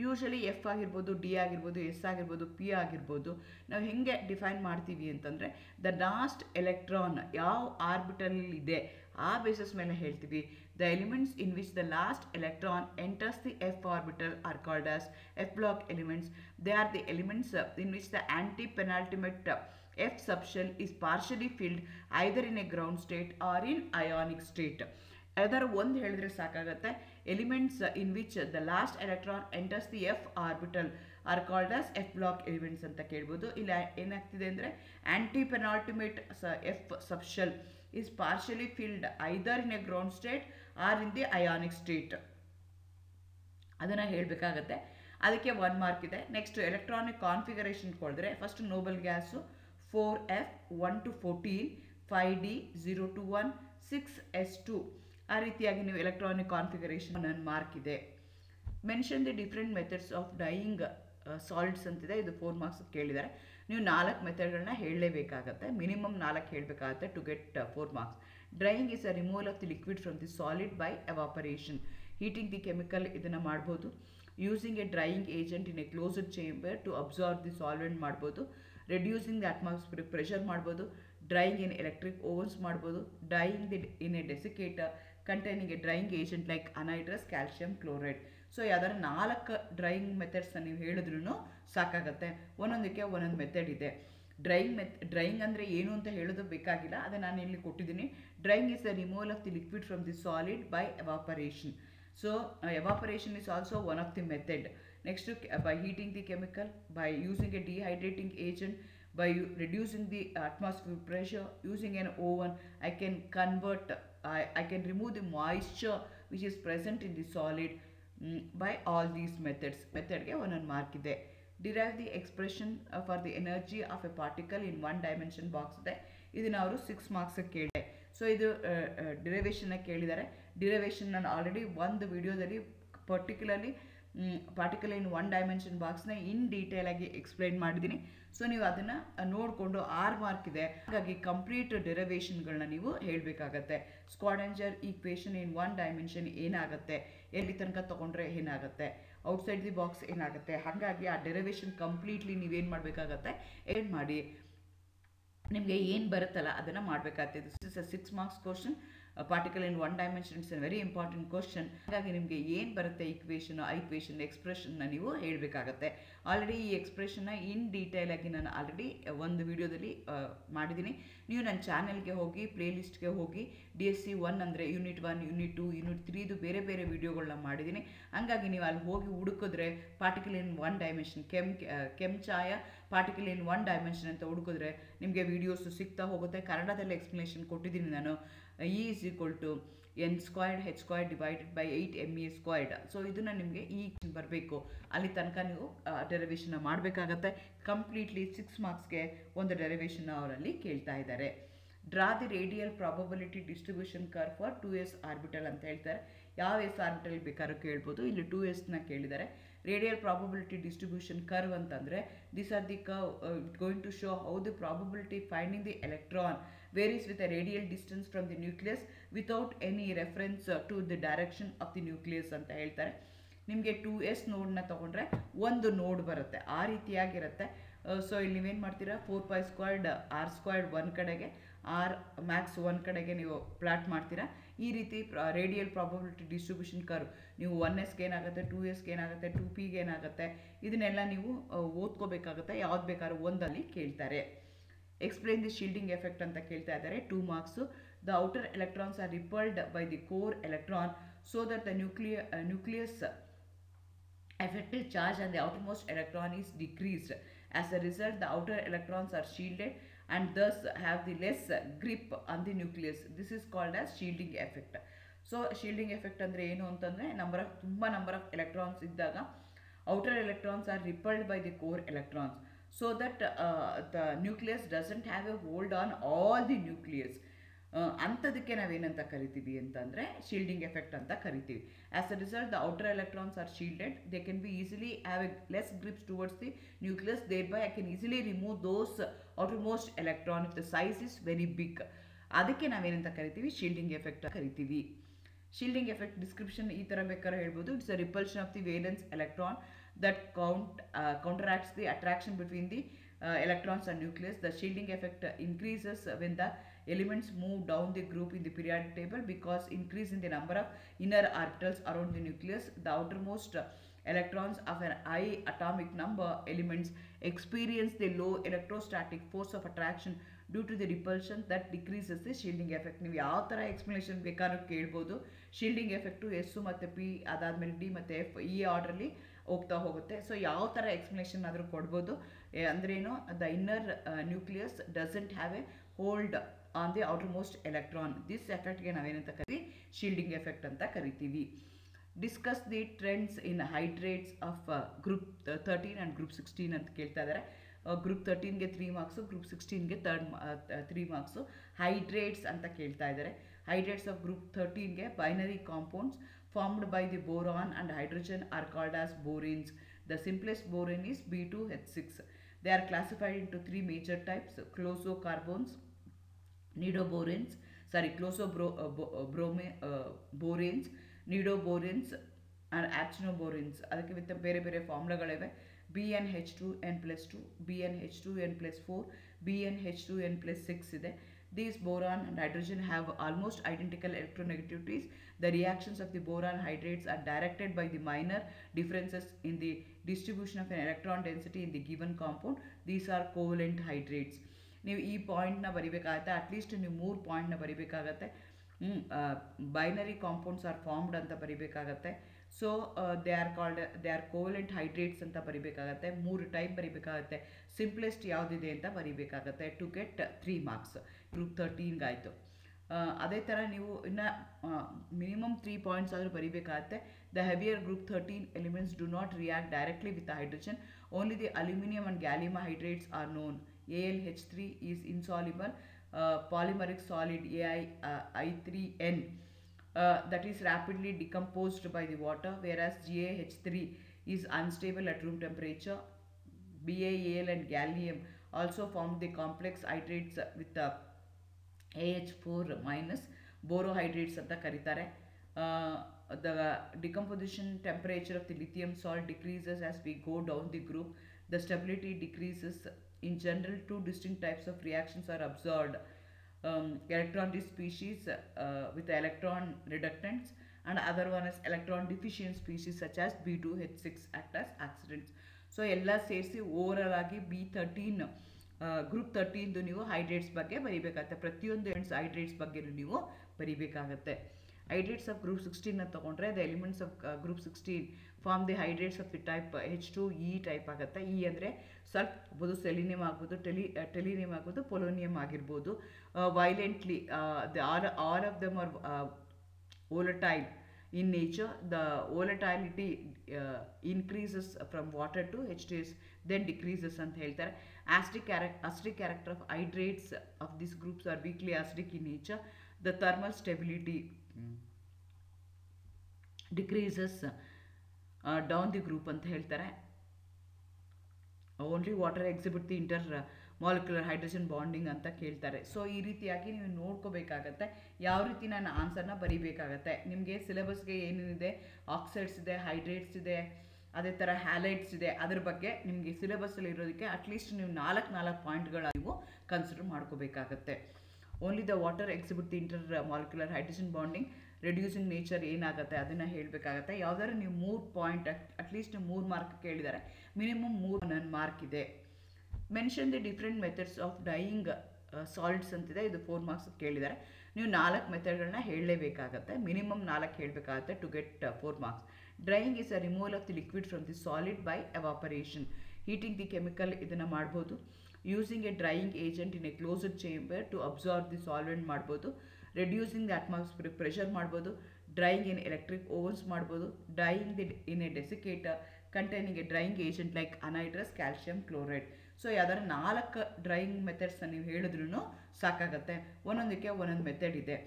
ಯೂಶಲಿ ಎಫ್ ಆಗಿರ್ಬೋದು, ಡಿ ಆಗಿರ್ಬೋದು, ಎಸ್ ಆಗಿರ್ಬೋದು, ಪಿ ಆಗಿರ್ಬೋದು, ನಾವು ಹೆಂಗೆ ಡಿಫೈನ್ ಮಾಡ್ತೀವಿ ಅಂತಂದರೆ ದ ಲಾಸ್ಟ್ ಎಲೆಕ್ಟ್ರಾನ್ ಯಾವ ಆರ್ಬಿಟಲ್ ಇದೆ ಆ ಬೇಸಿಸ್ ಮೇಲೆ ಹೇಳ್ತೀವಿ. The elements in which the last electron enters the F orbital are called as F block elements. They are the elements in which the aunty ಪೆನಾಲ್ಟಿಮೆಟ್ F subshell is partially filled either in a ground state or in ionic state. ಯಾವ್ದಾದ್ರು ಒಂದು ಹೇಳಿದ್ರೆ ಸಾಕಾಗತ್ತೆ. Elements in which the last electron enters the F orbital are called as F block elements ಅಂತ ಕೇಳ್ಬೋದು. ಇಲ್ಲಿ ಏನಾಗ್ತಿದೆ ಅಂದರೆ aunty penultimate F subshell is partially filled either in a ground state or in the ionic state. ಅದನ್ನು ಹೇಳಬೇಕಾಗತ್ತೆ. ಅದಕ್ಕೆ 1 mark ಇದೆ. Next electronic configuration ಕೊಡಿದ್ರೆ first noble gas 4F 1 to 14, 5D 0 to 1, 6S2 ಆ ರೀತಿಯಾಗಿ ನೀವು ಎಲೆಕ್ಟ್ರಾನಿಕ್ ಕಾನ್ಫಿಗರೇಷನ್ 1 ಮಾರ್ಕ್ ಇದೆ. Mention the different methods of dying solids ಅಂತಿದೆ. ಇದು 4 ಮಾರ್ಕ್ಸ್ ಕೇಳಿದ್ದಾರೆ. ನೀವು 4 ಮೆಥಡ್ಗಳನ್ನ ಹೇಳಲೇಬೇಕಾಗತ್ತೆ. ಮಿನಿಮಮ್ 4 ಹೇಳಬೇಕಾಗತ್ತೆ to get 4 marks. Drying is a removal of the liquid from the solid by evaporation. Heating the chemical ಇದನ್ನು ಮಾಡ್ಬೋದು. Using a drying agent in a closed chamber to absorb the solvent ಮಾಡ್ಬೋದು. Reducing the atmospheric pressure ಮಾಡ್ಬೋದು. Drying in electric ovens ಮಾಡ್ಬೋದು. Drying the in a desiccator containing a drying agent like anhydrous, calcium chloride. So ಯಾವ್ದಾದ್ರು 4 drying ಮೆಥಡ್ಸ್ನ ನೀವು ಹೇಳಿದ್ರೂ ಸಾಕಾಗತ್ತೆ. ಒಂದೊಂದಕ್ಕೆ ಒಂದೊಂದು method ಇದೆ. Drying ಅಂದರೆ ಏನು ಅಂತ ಹೇಳೋದು ಬೇಕಾಗಿಲ್ಲ, ಅದನ್ನು ನಾನು ಇಲ್ಲಿ ಕೊಟ್ಟಿದ್ದೀನಿ. Drying is the removal of the liquid from the solid by evaporation. So evaporation is also one of the method. Next by heating the chemical, by using A dehydrating agent, by reducing the atmospheric pressure, using an oven, I can remove the moisture which is present in the solid by all these methods. ಮೆಥಡ್ಗೆ 1 mark ಇದೆ. Derive the expression for the energy of a particle in 1 dimension box ಇದೆ. ಇದನ್ನು ಅವರು 6 marks ಕೇಳಿದೆ. So ಇದು ಡಿರೈವೇಷನ್ನ ಕೇಳಿದ್ದಾರೆ. Derivation ನಾನು already ಒಂದು ವಿಡಿಯೋದಲ್ಲಿ ಪರ್ಟಿಕ್ಯುಲರ್ಲಿ ಪಾರ್ಟಿಕಲ್ ಇನ್ 1 ಡೈಮೆನ್ಷನ್ ಬಾಕ್ಸ್ನ ಇನ್ ಡೀಟೇಲ್ ಆಗಿ ಎಕ್ಸ್ಪ್ಲೈನ್ ಮಾಡಿದ್ದೀನಿ. ಸೊ ನೀವು ಅದನ್ನು ನೋಡಿಕೊಂಡು 6 ಮಾರ್ಕ್ ಇದೆ. ಹಾಗಾಗಿ ಕಂಪ್ಲೀಟ್ ಡೆರಿವೇಷನ್ಗಳನ್ನ ನೀವು ಹೇಳಬೇಕಾಗತ್ತೆ. ಸ್ಕ್ವಾಡೆಂಜರ್ ಈಕ್ವೇಷನ್ ಇನ್ 1 ಡೈಮೆನ್ಷನ್ ಏನಾಗುತ್ತೆ, ಎಲ್ಲಿ ತನಕ ತೊಗೊಂಡ್ರೆ ಏನಾಗುತ್ತೆ, ಔಟ್ಸೈಡ್ ದಿ ಬಾಕ್ಸ್ ಏನಾಗುತ್ತೆ. ಹಾಗಾಗಿ ಆ ಡೆರಿವೇಷನ್ ಕಂಪ್ಲೀಟ್ಲಿ ನೀವೇನು ಮಾಡಬೇಕಾಗತ್ತೆ, ಏನು ಮಾಡಿ ನಿಮಗೆ ಏನು ಬರುತ್ತಲ್ಲ ಅದನ್ನು ಮಾಡಬೇಕಾಗ್ತದೆ. This is a 6 marks question. Particle in 1 dimension it's A very important question. ಹಾಗಾಗಿ ನಿಮಗೆ ಏನು ಬರುತ್ತೆ ಈಕ್ವೇಷನ್ ಎಕ್ಸ್ಪ್ರೆಷನ್ನ ನೀವು ಹೇಳಬೇಕಾಗತ್ತೆ. ಆಲ್ರೆಡಿ ಈ ಎಕ್ಸ್ಪ್ರೆಷನ್ನ ಇನ್ ಡೀಟೇಲ್ ಆಗಿ ನಾನು ಆಲ್ರೆಡಿ ಒಂದು ವಿಡಿಯೋದಲ್ಲಿ ಮಾಡಿದ್ದೀನಿ. ನೀವು ನನ್ನ ಚಾನಲ್ಗೆ ಹೋಗಿ ಪ್ಲೇಲಿಸ್ಟ್ಗೆ ಹೋಗಿ DSC-1 ಅಂದರೆ ಯೂನಿಟ್ 1, ಯೂನಿಟ್ 2, ಯೂನಿಟ್ 3 ಬೇರೆ ಬೇರೆ ವಿಡಿಯೋಗಳನ್ನ ಮಾಡಿದ್ದೀನಿ. ಹಂಗಾಗಿ ನೀವು ಅಲ್ಲಿ ಹೋಗಿ ಹುಡುಕಿದ್ರೆ particle in 1 dimension ಕೆಮ್ chai particle in 1 dimension ಅಂತ ಹುಡುಕಿದ್ರೆ ನಿಮಗೆ ವಿಡಿಯೋಸು ಸಿಗ್ತಾ ಹೋಗುತ್ತೆ. ಕನ್ನಡದಲ್ಲಿ ಎಕ್ಸ್ಪ್ಲನೇಷನ್ ಕೊಟ್ಟಿದ್ದೀನಿ ನಾನು. E is equal to n squared h squared divided by 8 me squared. So ಇದನ್ನು ನಿಮಗೆ ಈ ಬರಬೇಕು. ಅಲ್ಲಿ ತನಕ ನೀವು ಡೆರಿವೇಷನ್ನ ಮಾಡಬೇಕಾಗತ್ತೆ. ಕಂಪ್ಲೀಟ್ಲಿ 6 ಮಾರ್ಕ್ಸ್ಗೆ ಒಂದು ಡೆರಿವೇಷನ್ನ ಅವರಲ್ಲಿ ಕೇಳ್ತಾ ಇದ್ದಾರೆ. Draw the radial probability distribution curve for 2s orbital ಅಂತ ಹೇಳ್ತಾರೆ. ಯಾವ ಎಸ್ ಆರ್ಬಿಟಲ್ ಬೇಕಾದ್ರೂ ಕೇಳ್ಬೋದು. ಇಲ್ಲಿ 2sನ ಕೇಳಿದ್ದಾರೆ. ರೇಡಿಯಲ್ ಪ್ರಾಬಬಿಲಿಟಿ ಡಿಸ್ಟ್ರಿಬ್ಯೂಷನ್ ಕರ್ವ್ ಅಂತಂದರೆ this are the curve going to show how the probability finding the electron varies with a radial distance from the nucleus without any reference to the direction of the nucleus ಅಂತ ಹೇಳ್ತಾರೆ. ನಿಮಗೆ 2s ನೋಡ್ನ ತೊಗೊಂಡ್ರೆ ಒಂದು ನೋಡ್ ಬರುತ್ತೆ, ಆ ರೀತಿಯಾಗಿರುತ್ತೆ. So ಇಲ್ಲಿ ನೀವೇನು ಮಾಡ್ತೀರಾ, 4π² r² 1 ಕಡೆಗೆ r max 1 ಕಡೆಗೆ ನೀವು ಪ್ಲಾಟ್ ಮಾಡ್ತೀರಾ. ಈ ರೀತಿ ರೇಡಿಯಲ್ ಪ್ರಾಬಬಿಲಿಟಿ ಡಿಸ್ಟ್ರಿಬ್ಯೂಷನ್ ಕರ್ವ್ ನೀವು 1sಗೆ ಏನಾಗುತ್ತೆ, 2sಗೆ ಏನಾಗುತ್ತೆ, 2pಗೆ ಏನಾಗುತ್ತೆ, ಇದನ್ನೆಲ್ಲ ನೀವು ಓದ್ಕೋಬೇಕಾಗುತ್ತೆ. ಯಾವ್ದು ಬೇಕಾದ್ರೂ ಒಂದಲ್ಲಿ ಕೇಳ್ತಾರೆ. ಎಕ್ಸ್ಪ್ಲೇನ್ ದಿ ಶೀಲ್ಡಿಂಗ್ ಎಫೆಕ್ಟ್ ಅಂತ ಕೇಳ್ತಾ ಇದ್ದಾರೆ. 2 marks. The outer electrons R repelled by the core electron so that the nucleus effective charge on the outermost electron is decreased. As a result, the outer electrons are shielded and thus have the less grip on the nucleus. This is called as shielding effect. So shielding effect andre enu antandre tumba number of electrons iddaga outer electrons are repelled by the core electrons so that the nucleus doesn't have a hold on all the nucleus. ಅಂಥದಕ್ಕೆ ನಾವೇನಂತ ಕರಿತೀವಿ ಅಂತಂದರೆ shielding effect ಅಂತ ಕರಿತೀವಿ. As a result the outer electrons are shielded. They can be easily have a less grips towards the nucleus. Thereby I can easily remove those outer most electron if the size is very big. ಅದಕ್ಕೆ ನಾವೇನಂತ ಕರಿತೀವಿ, shielding effect ಕರಿತೀವಿ. Shielding effect description ಈ ಥರ ಬೇಕಾದ್ರೆ ಹೇಳ್ಬೋದು. It's a repulsion of the valence electron that counteracts the attraction between the electrons and nucleus. The shielding effect increases when the elements move down the group in the periodic table because increase in the number of inner orbitals around the nucleus. The outermost electrons of an high atomic number elements experience the low electrostatic force of attraction due to the repulsion that decreases the shielding effect. ನೀವು ಯಾವ ಥರ explanation ಬೇಕಾದ್ರೂ ಕೇಳ್ಬೋದು. Shielding effect S ಮತ್ತು P, ಅದಾದಮೇಲೆ D ಮತ್ತು F, ಈ ಆರ್ಡ್ರಲ್ಲಿ ಹೋಗ್ತಾ ಹೋಗುತ್ತೆ. ಸೊ ಯಾವ ಥರ ಎಕ್ಸ್ಪ್ಲನೇಷನ್ ಆದರೂ ಕೊಡ್ಬೋದು. ಅಂದ್ರೇನು, the inner nucleus doesn't have a hold on the outer most electron. This ಎಫೆಕ್ಟ್ಗೆ ನಾವೇನಂತ ಕರಿತೀವಿ, ಶೀಲ್ಡಿಂಗ್ ಎಫೆಕ್ಟ್ ಅಂತ ಕರಿತೀವಿ. Discuss the trends in hydrates of group 13 and group 16 ಅಂತ ಕೇಳ್ತಾ ಇದ್ದಾರೆ. ಗ್ರೂಪ್ 13ಗೆ 3 ಮಾರ್ಕ್ಸು, ಗ್ರೂಪ್ 16ಗೆ 3 ಮಾರ್ಕ್ಸು. ಹೈಡ್ರೇಟ್ಸ್ ಅಂತ ಕೇಳ್ತಾ ಇದ್ದಾರೆ. ಹೈಡ್ರೇಟ್ಸ್ ಆಫ್ ಗ್ರೂಪ್ 13ಗೆ binary compounds formed by the boron and hydrogen are called as boranes. The simplest borane is B2H6. They are classified into 3 major types: closocarbones, nidoboranes, boranes, nidoboranes and actinoboranes. ಅದಕ್ಕೆ with ಬೇರೆ ಬೇರೆ ಫಾರ್ಮುಲಾಗಳಿವೆ. BnH2n+2, BnH2n+4, BnH2n+6 ಇದೆ. These boron and hydrogen have almost identical electronegativities. The reactions of the boron hydrates are directed by the minor differences in the distribution of an electron density in the given compound. These are covalent hydrates. ನೀವು ಈ ಪಾಯಿಂಟ್ನ ಬರಿಬೇಕಾಗತ್ತೆ, at least ನೀವು 3 ಪಾಯಿಂಟ್ನ ಬರಿಬೇಕಾಗತ್ತೆ. Binary compounds are formed ಅಂತ ಬರಿಬೇಕಾಗತ್ತೆ. So they are covalent hydrates ಅಂತ ಬರಿಬೇಕಾಗತ್ತೆ. 3 ಟೈಪ್ ಬರಿಬೇಕಾಗತ್ತೆ. ಸಿಂಪ್ಲೆಸ್ಟ್ ಯಾವುದಿದೆ ಅಂತ ಬರಿಬೇಕಾಗತ್ತೆ ಟು ಗೆಟ್ 3 ಮಾರ್ಕ್ಸ್. ಗ್ರೂಪ್ 13ಗಾಯಿತು. ಅದೇ ಥರ ನೀವು ಇನ್ನು ಮಿನಿಮಮ್ 3 ಪಾಯಿಂಟ್ಸ್ ಆದರೂ ಬರಿಬೇಕಾಗತ್ತೆ. The heavier group 13 elements do not react directly with hydrogen. Only the aluminium and gallium hydrates are known. AlH3 is insoluble polymeric solid AI3N that is rapidly decomposed by the water, whereas GaH3 is unstable at room temperature. BaAl and gallium also form the complex hydrates with AH4- borohydrates ಅಂತ ಕರೀತಾರೆ. The decomposition temperature of the lithium salt decreases as we go down the group. The stability decreases. In general, 2 distinct types of reactions are observed. Electron-rich species with electron reductants, and other one is electron deficient species such as B2H6 act as oxidants. So ಎಲ್ಲ ಸೇರಿಸಿ overall ಆಗಿ B13 group 13 ನೀವು hydrates ಬಗ್ಗೆ ಬರಿಬೇಕಾಗುತ್ತೆ. ಪ್ರತಿಯೊಂದು elements hydrates ಬಗ್ಗೆ ನೀವು ಬರಿಬೇಕಾಗುತ್ತೆ. Hydrates of group 16 ಅಂತ ತಗೊಂಡ್ರೆ the elements of group 16 form the hydrates of the type H2E type ಆಗುತ್ತೆ. ಇ ಅಂದರೆ ಸಲ್ಫ್ ಆಗ್ಬೋದು, ಸೆಲಿನಿಯಂ ಆಗ್ಬೋದು, ಟೆಲಿನಿಯಂ ಆಗ್ಬೋದು, ಪೊಲೋನಿಯಂ ಆಗಿರ್ಬೋದು. Violently all of them are volatile in nature. The volatility increases from water to H2S, then decreases ಅಂತ ಹೇಳ್ತಾರೆ. acidic character of hydrates of these groups are weakly acidic in nature. The thermal stability decreases down the group ಅಂತ ಹೇಳ್ತಾರೆ. Only water exhibit the intermolecular hydrogen bonding ಅಂತ ಕೇಳ್ತಾರೆ. So ಈ ರೀತಿಯಾಗಿ ನೀವು ನೋಡ್ಕೋಬೇಕಾಗತ್ತೆ ಯಾವ ರೀತಿ ನಾನು ಆನ್ಸರ್ನ ಬರೀಬೇಕಾಗತ್ತೆ. ನಿಮಗೆ ಸಿಲೆಬಸ್ಗೆ ಏನೇನಿದೆ, ಆಕ್ಸೈಡ್ಸ್ ಇದೆ, ಹೈಡ್ರೇಟ್ಸ್ ಇದೆ, ಅದೇ ಥರ ಹ್ಯಾಲೈಡ್ಸ್ ಇದೆ. ಅದ್ರ ಬಗ್ಗೆ ನಿಮಗೆ ಸಿಲೆಬಸ್ಸಲ್ಲಿ ಇರೋದಕ್ಕೆ ಅಟ್ಲೀಸ್ಟ್ ನೀವು 4 ಪಾಯಿಂಟ್ಗಳ ನೀವು ಕನ್ಸಿಡರ್ ಮಾಡ್ಕೋಬೇಕಾಗತ್ತೆ. Only the water exhibit the intermolecular hydrogen bonding reducing nature ಏನಾಗುತ್ತೆ ಅದನ್ನು ಹೇಳಬೇಕಾಗತ್ತೆ. ಯಾವುದಾದ್ರು ನೀವು 3 ಪಾಯಿಂಟ್ ಅಟ್ಲೀಸ್ಟ್ 3 ಮಾರ್ಕ್ ಕೇಳಿದ್ದಾರೆ, ಮಿನಿಮಮ್ 3 ಮಾರ್ಕ್ ಇದೆ. Mention the different methods of dying solids ಅಂತಿದೆ, ಇದು 4 ಮಾರ್ಕ್ಸ್ ಕೇಳಿದ್ದಾರೆ. ನೀವು 4 ಮೆಥಡ್ಗಳನ್ನ ಹೇಳಲೇಬೇಕಾಗತ್ತೆ, ಮಿನಿಮಮ್ 4 ಹೇಳಬೇಕಾಗತ್ತೆ to get 4 marks. Drying is a removal of the liquid from the solid by evaporation. Heating the chemical ಇದನ್ನು ಮಾಡ್ಬೋದು. Using a drying agent in a closed chamber to absorb the solvent ಮಾಡ್ಬೋದು. Reducing the atmospheric pressure ಮಾಡ್ಬೋದು. Drying in electric ovens ಮಾಡ್ಬೋದು. Drying in a desiccator containing a drying agent like anhydrous, calcium chloride. So ಯಾವ್ದಾದ್ರು 4 drying ಮೆಥಡ್ಸ್ನ ನೀವು ಹೇಳಿದ್ರೂ ಸಾಕಾಗತ್ತೆ. ಒಂದೊಂದಕ್ಕೆ ಒಂದೊಂದು method ಇದೆ.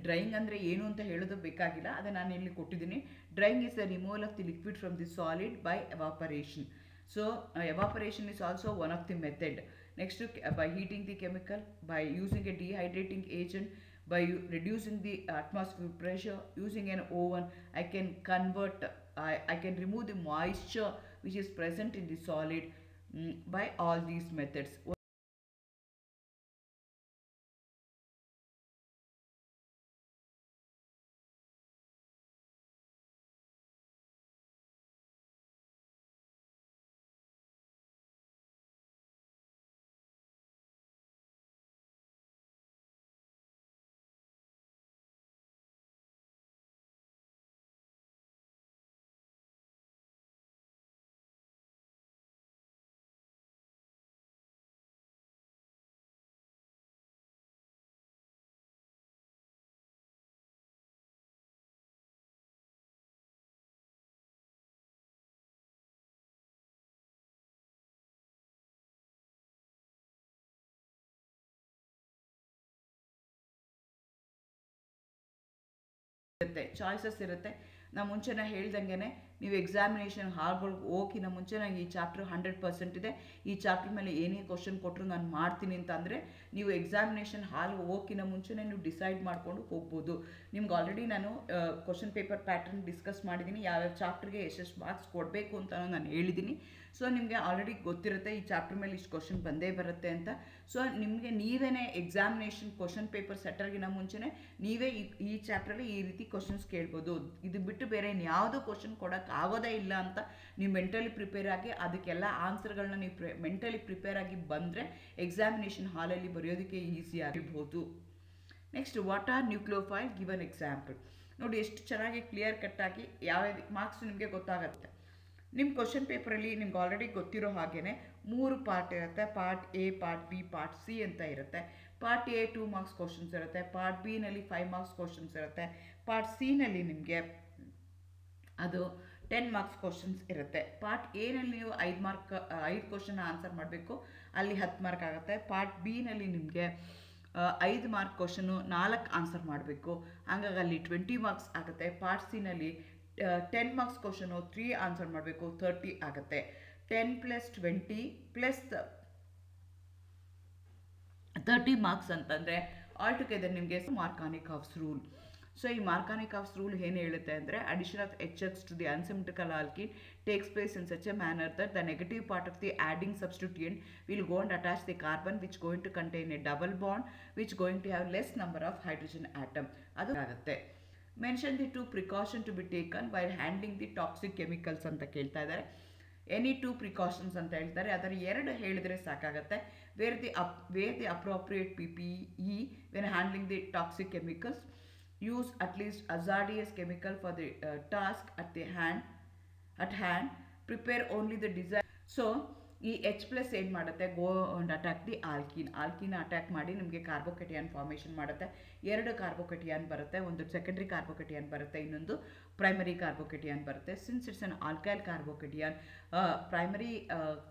Drying ಅಂದರೆ ಏನು ಅಂತ ಹೇಳೋದು ಬೇಕಾಗಿಲ್ಲ, ಅದನ್ನು ನಾನು ಇಲ್ಲಿ ಕೊಟ್ಟಿದ್ದೀನಿ. Drying is the removal of the liquid from the solid by evaporation. So evaporation is also one of the method. Next, by heating the chemical, by using a dehydrating agent, by reducing the atmospheric pressure, using an oven, I can remove the moisture which is present in the solid by all these methods. ಇರುತ್ತೆ, choices ಇರುತ್ತೆ. ನಾ ಮುಂಚೆನೇ ಹೇಳ್ದಂಗೆ ನೀವು examination ಹಾಲ್ಗಳಿಗೆ ಹೋಗಿನ ಮುಂಚೆ ನನಗೆ ಈ chapter 100% ಇದೆ, ಈ ಚಾಪ್ಟರ್ ಮೇಲೆ ಏನೇ ಕ್ವಶನ್ ಕೊಟ್ಟರು ನಾನು ಮಾಡ್ತೀನಿ ಅಂತ ಅಂದರೆ ನೀವು ಎಕ್ಸಾಮಿನೇಷನ್ ಹಾಲ್ಗೆ ಹೋಗಿನ ಮುಂಚೆನೇ ನೀವು ಡಿಸೈಡ್ ಮಾಡಿಕೊಂಡು ಹೋಗ್ಬೋದು. ನಿಮ್ಗೆ ಆಲ್ರೆಡಿ ನಾನು ಕ್ವಶನ್ ಪೇಪರ್ ಪ್ಯಾಟರ್ನ್ ಡಿಸ್ಕಸ್ ಮಾಡಿದ್ದೀನಿ, ಯಾವ್ಯಾವ ಚಾಪ್ಟರ್ಗೆ ಎಷ್ಟೆಷ್ಟು ಮಾರ್ಕ್ಸ್ ಕೊಡಬೇಕು ಅಂತ ನಾನು ಹೇಳಿದ್ದೀನಿ. ಸೊ ನಿಮಗೆ ಆಲ್ರೆಡಿ ಗೊತ್ತಿರುತ್ತೆ ಈ ಚಾಪ್ಟರ್ ಮೇಲೆ ಇಷ್ಟು ಕ್ವಶನ್ ಬಂದೇ ಬರುತ್ತೆ ಅಂತ. ಸೊ ನಿಮಗೆ ನೀವೇ ಎಕ್ಸಾಮಿನೇಷನ್ ಕ್ವಶನ್ ಪೇಪರ್ ಸೆಟರ್ಗಿನ ಮುಂಚೆನೇ ನೀವೇ ಈ ಚಾಪ್ಟ್ರಲ್ಲಿ ಈ ರೀತಿ ಕ್ವಶನ್ಸ್ ಕೇಳ್ಬೋದು. ಇದು ಬಿಟ್ಟು ಬೇರೆ ಇನ್ಯಾವುದೋ ಕ್ವಶನ್ ಕೊಡೋಕ್ಕಾಗೋದೇ ಇಲ್ಲ ಅಂತ ನೀವು ಮೆಂಟಲಿ ಪ್ರಿಪೇರ್ ಆಗಿ ಅದಕ್ಕೆಲ್ಲ ಆನ್ಸರ್ಗಳನ್ನ ನೀವು ಮೆಂಟಲಿ ಪ್ರಿಪೇರ್ ಆಗಿ ಬಂದರೆ ಎಕ್ಸಾಮಿನೇಷನ್ ಹಾಲಲ್ಲಿ ಬರೆಯೋದಕ್ಕೆ ಈಸಿ ಆಗಿರ್ಬೋದು. Next, what are nucleophile, give an example. ನೋಡಿ ಎಷ್ಟು ಚೆನ್ನಾಗಿ ಕ್ಲಿಯರ್ ಕಟ್ಟಾಗಿ ಯಾವ್ಯಾವ ಮಾರ್ಕ್ಸ್ ನಿಮಗೆ ಗೊತ್ತಾಗುತ್ತೆ. ನಿಮ್ಮ ಕ್ವಶನ್ ಪೇಪರಲ್ಲಿ ನಿಮ್ಗೆ ಆಲ್ರೆಡಿ ಗೊತ್ತಿರೋ ಹಾಗೇ 3 ಪಾರ್ಟ್ ಇರುತ್ತೆ. Part A, part B, part C ಅಂತ ಇರುತ್ತೆ. ಪಾರ್ಟ್ ಎ 2 ಮಾರ್ಕ್ಸ್ ಕ್ವಶನ್ಸ್ ಇರುತ್ತೆ, ಪಾರ್ಟ್ ಬಿ ನಲ್ಲಿ 5 ಮಾರ್ಕ್ಸ್ ಕ್ವಶನ್ಸ್ ಇರುತ್ತೆ, ಪಾರ್ಟ್ ಸಿ ನಲ್ಲಿ ನಿಮಗೆ ಅದು 10 ಮಾರ್ಕ್ಸ್ ಕ್ವಶನ್ಸ್ ಇರುತ್ತೆ. ಪಾರ್ಟ್ ಎ ನಲ್ಲಿ ನೀವು 5 ಕ್ವಶನ್ ಆನ್ಸರ್ ಮಾಡಬೇಕು, ಅಲ್ಲಿ 10 ಮಾರ್ಕ್ ಆಗುತ್ತೆ. ಪಾರ್ಟ್ ಬಿ ನಲ್ಲಿ ನಿಮಗೆ 5 ಮಾರ್ಕ್ ಕ್ವಶನು 4 ಆನ್ಸರ್ ಮಾಡಬೇಕು, ಹಾಗಾಗಿ ಅಲ್ಲಿ 20 ಮಾರ್ಕ್ಸ್ ಆಗುತ್ತೆ. ಪಾರ್ಟ್ ಸಿ ನಲ್ಲಿ 10 ಮಾರ್ಕ್ಸ್ ಕ್ವಶನು 3 ಆನ್ಸರ್ ಮಾಡಬೇಕು, 30 ಆಗುತ್ತೆ. 10 + 20 + 30 ಮಾರ್ಕ್ಸ್ ಅಂತಂದರೆ ಆಲ್ ಟುಗೆದರ್ ನಿಮಗೆ ಮಾರ್ಕಾನಿಕಾಫ್ಸ್ ರೂಲ್. ಸೊ ಈ ಮಾರ್ಕಾನಿಕಾಫ್ಸ್ ರೂಲ್ ಏನು ಹೇಳುತ್ತೆ ಅಂದರೆ addition of HX to the unsymmetrical alkene takes place in such a manner that the negative part of the adding substituent will go and attach the carbon which going to contain a double bond which going to have less number of hydrogen atom. ಅದು ಆಗುತ್ತೆ. Mention the 2 precautions to be taken while handling the toxic chemicals ಅಂತ ಕೇಳ್ತಾ ಇದ್ದಾರೆ. Any 2 precautions ಅಂತ ಹೇಳ್ತಾರೆ, ಅದರ 2 ಹೇಳಿದ್ರೆ ಸಾಕಾಗುತ್ತೆ. Wear the appropriate PPE when handling the toxic chemicals, use at least hazardous chemical for the task at hand, prepare only the desired. So ಈ H+ ಏನು ಮಾಡುತ್ತೆ, ಗೋ and attack the alkene attack ಮಾಡಿ ನಿಮಗೆ ಕಾರ್ಬೋಕೇಟಿಯನ್ ಫಾರ್ಮೇಷನ್ ಮಾಡುತ್ತೆ. 2 ಕಾರ್ಬೋಕೇಟಿಯನ್ ಬರುತ್ತೆ, ಒಂದು secondary ಕಾರ್ಬೋಕೇಟಿಯನ್ ಬರುತ್ತೆ, ಇನ್ನೊಂದು ಪ್ರೈಮರಿ ಕಾರ್ಬೋಕೇಟಿಯನ್ ಬರುತ್ತೆ. Since it's an alkyl carbocation, primary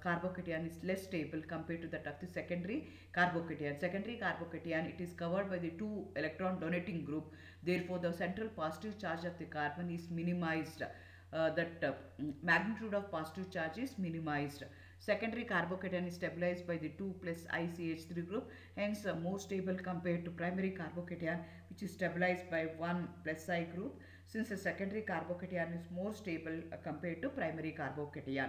carbocation is less stable compared to that of the secondary carbocation. Secondary carbocation, it is covered by the 2 electron donating group, therefore the central positive charge of the carbon is minimized. Magnitude of positive charge is minimized. Secondary carbocation is stabilized by the 2 + ICH3 group, hence more stable compared to primary carbocation which is stabilized by 1 + I group. Since the secondary carbocation is more stable compared to primary carbocation,